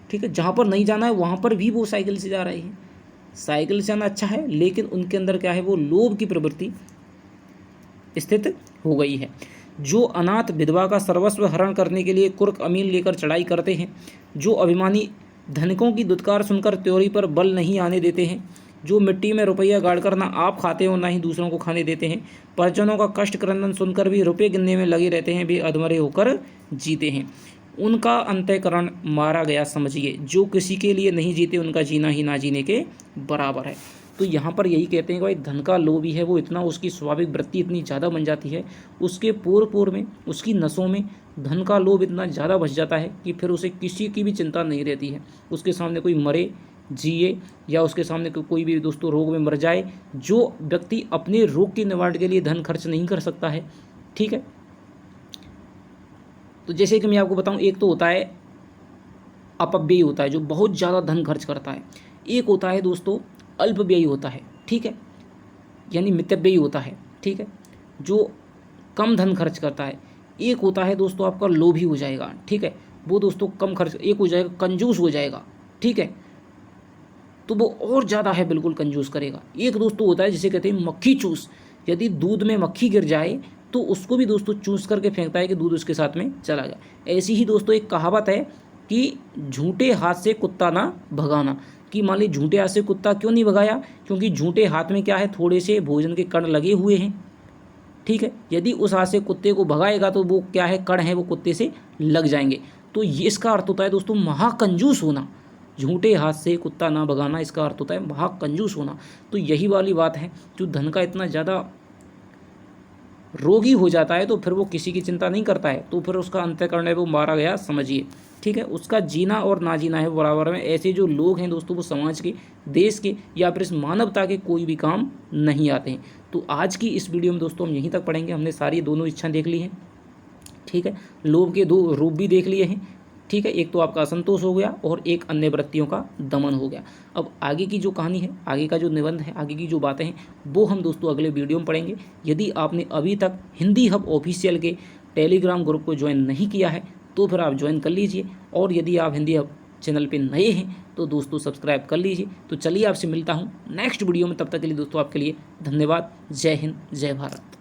ठीक है, जहाँ पर नहीं जाना है वहाँ पर भी वो साइकिल से जा रहे हैं। साइकिल से जाना अच्छा है, लेकिन उनके अंदर क्या है, वो लोभ की प्रवृत्ति स्थित हो गई है। जो अनाथ विधवा का सर्वस्व हरण करने के लिए कुर्क अमीन लेकर चढ़ाई करते हैं, जो अभिमानी धनिकों की दुत्कार सुनकर त्योरी पर बल नहीं आने देते हैं, जो मिट्टी में रुपया गाड़कर ना आप खाते हो ना ही दूसरों को खाने देते हैं, परिजनों का कष्ट क्रंदन सुनकर भी रुपये गिनने में लगे रहते हैं, वे अधमरे होकर जीते हैं। उनका अंतःकरण मारा गया समझिए, जो किसी के लिए नहीं जीते उनका जीना ही ना जीने के बराबर है। तो यहाँ पर यही कहते हैं कि भाई धन का लोभी है वो इतना, उसकी स्वाभाविक वृत्ति इतनी ज़्यादा बन जाती है, उसके पूर्व में, उसकी नसों में धन का लोभ इतना ज़्यादा बच जाता है कि फिर उसे किसी की भी चिंता नहीं रहती है। उसके सामने कोई मरे जिए या उसके सामने कोई भी दोस्तों रोग में मर जाए, जो व्यक्ति अपने रोग के निवारण के लिए धन खर्च नहीं कर सकता है, ठीक है। तो जैसे कि मैं आपको बताऊं, एक तो होता है अपव्ययी होता है जो बहुत ज़्यादा धन खर्च करता है, एक होता है दोस्तों अल्पव्ययी होता है, ठीक है, यानी मितव्ययी होता है, ठीक है, जो कम धन खर्च करता है। एक होता है दोस्तों आपका लोभी हो जाएगा, ठीक है, वो दोस्तों कम खर्च, एक हो जाएगा कंजूस हो जाएगा, ठीक है, तो वो और ज़्यादा है बिल्कुल कंजूस करेगा। एक दोस्तों होता है जिसे कहते हैं मक्खी चूस, यदि दूध में मक्खी गिर जाए तो उसको भी दोस्तों चूस करके फेंकता है कि दूध उसके साथ में चला गया। ऐसी ही दोस्तों एक कहावत है कि झूठे हाथ से कुत्ता ना भगाना, कि मान ली झूठे हाथ से कुत्ता क्यों नहीं भगाया, क्योंकि झूठे हाथ में क्या है, थोड़े से भोजन के कण लगे हुए हैं, ठीक है, यदि उस हाथ से कुत्ते को भगाएगा तो वो क्या है, कण है वो कुत्ते से लग जाएंगे। तो ये इसका अर्थ होता है दोस्तों महाकंजूस होना, झूठे हाथ से कुत्ता ना भगाना, इसका अर्थ होता है महाकंजूस होना। तो यही वाली बात है, जो धन का इतना ज़्यादा रोगी हो जाता है तो फिर वो किसी की चिंता नहीं करता है, तो फिर उसका अंतःकरण है वो मारा गया समझिए, ठीक है, उसका जीना और ना जीना है बराबर में। ऐसे जो लोग हैं दोस्तों वो समाज के, देश के या फिर इस मानवता के कोई भी काम नहीं आते हैं। तो आज की इस वीडियो में दोस्तों हम यहीं तक पढ़ेंगे। हमने सारी दोनों इच्छा देख ली हैं, ठीक है, लोभ के दो रूप भी देख लिए हैं, ठीक है, एक तो आपका असंतोष हो गया और एक अन्य वृत्तियों का दमन हो गया। अब आगे की जो कहानी है, आगे का जो निबंध है, आगे की जो बातें हैं वो हम दोस्तों अगले वीडियो में पढ़ेंगे। यदि आपने अभी तक हिंदी हब ऑफिशियल के टेलीग्राम ग्रुप को ज्वाइन नहीं किया है तो फिर आप ज्वाइन कर लीजिए, और यदि आप हिंदी हब चैनल पे नए हैं तो दोस्तों सब्सक्राइब कर लीजिए। तो चलिए आपसे मिलता हूँ नेक्स्ट वीडियो में, तब तक के लिए दोस्तों आपके लिए धन्यवाद। जय हिंद, जय भारत।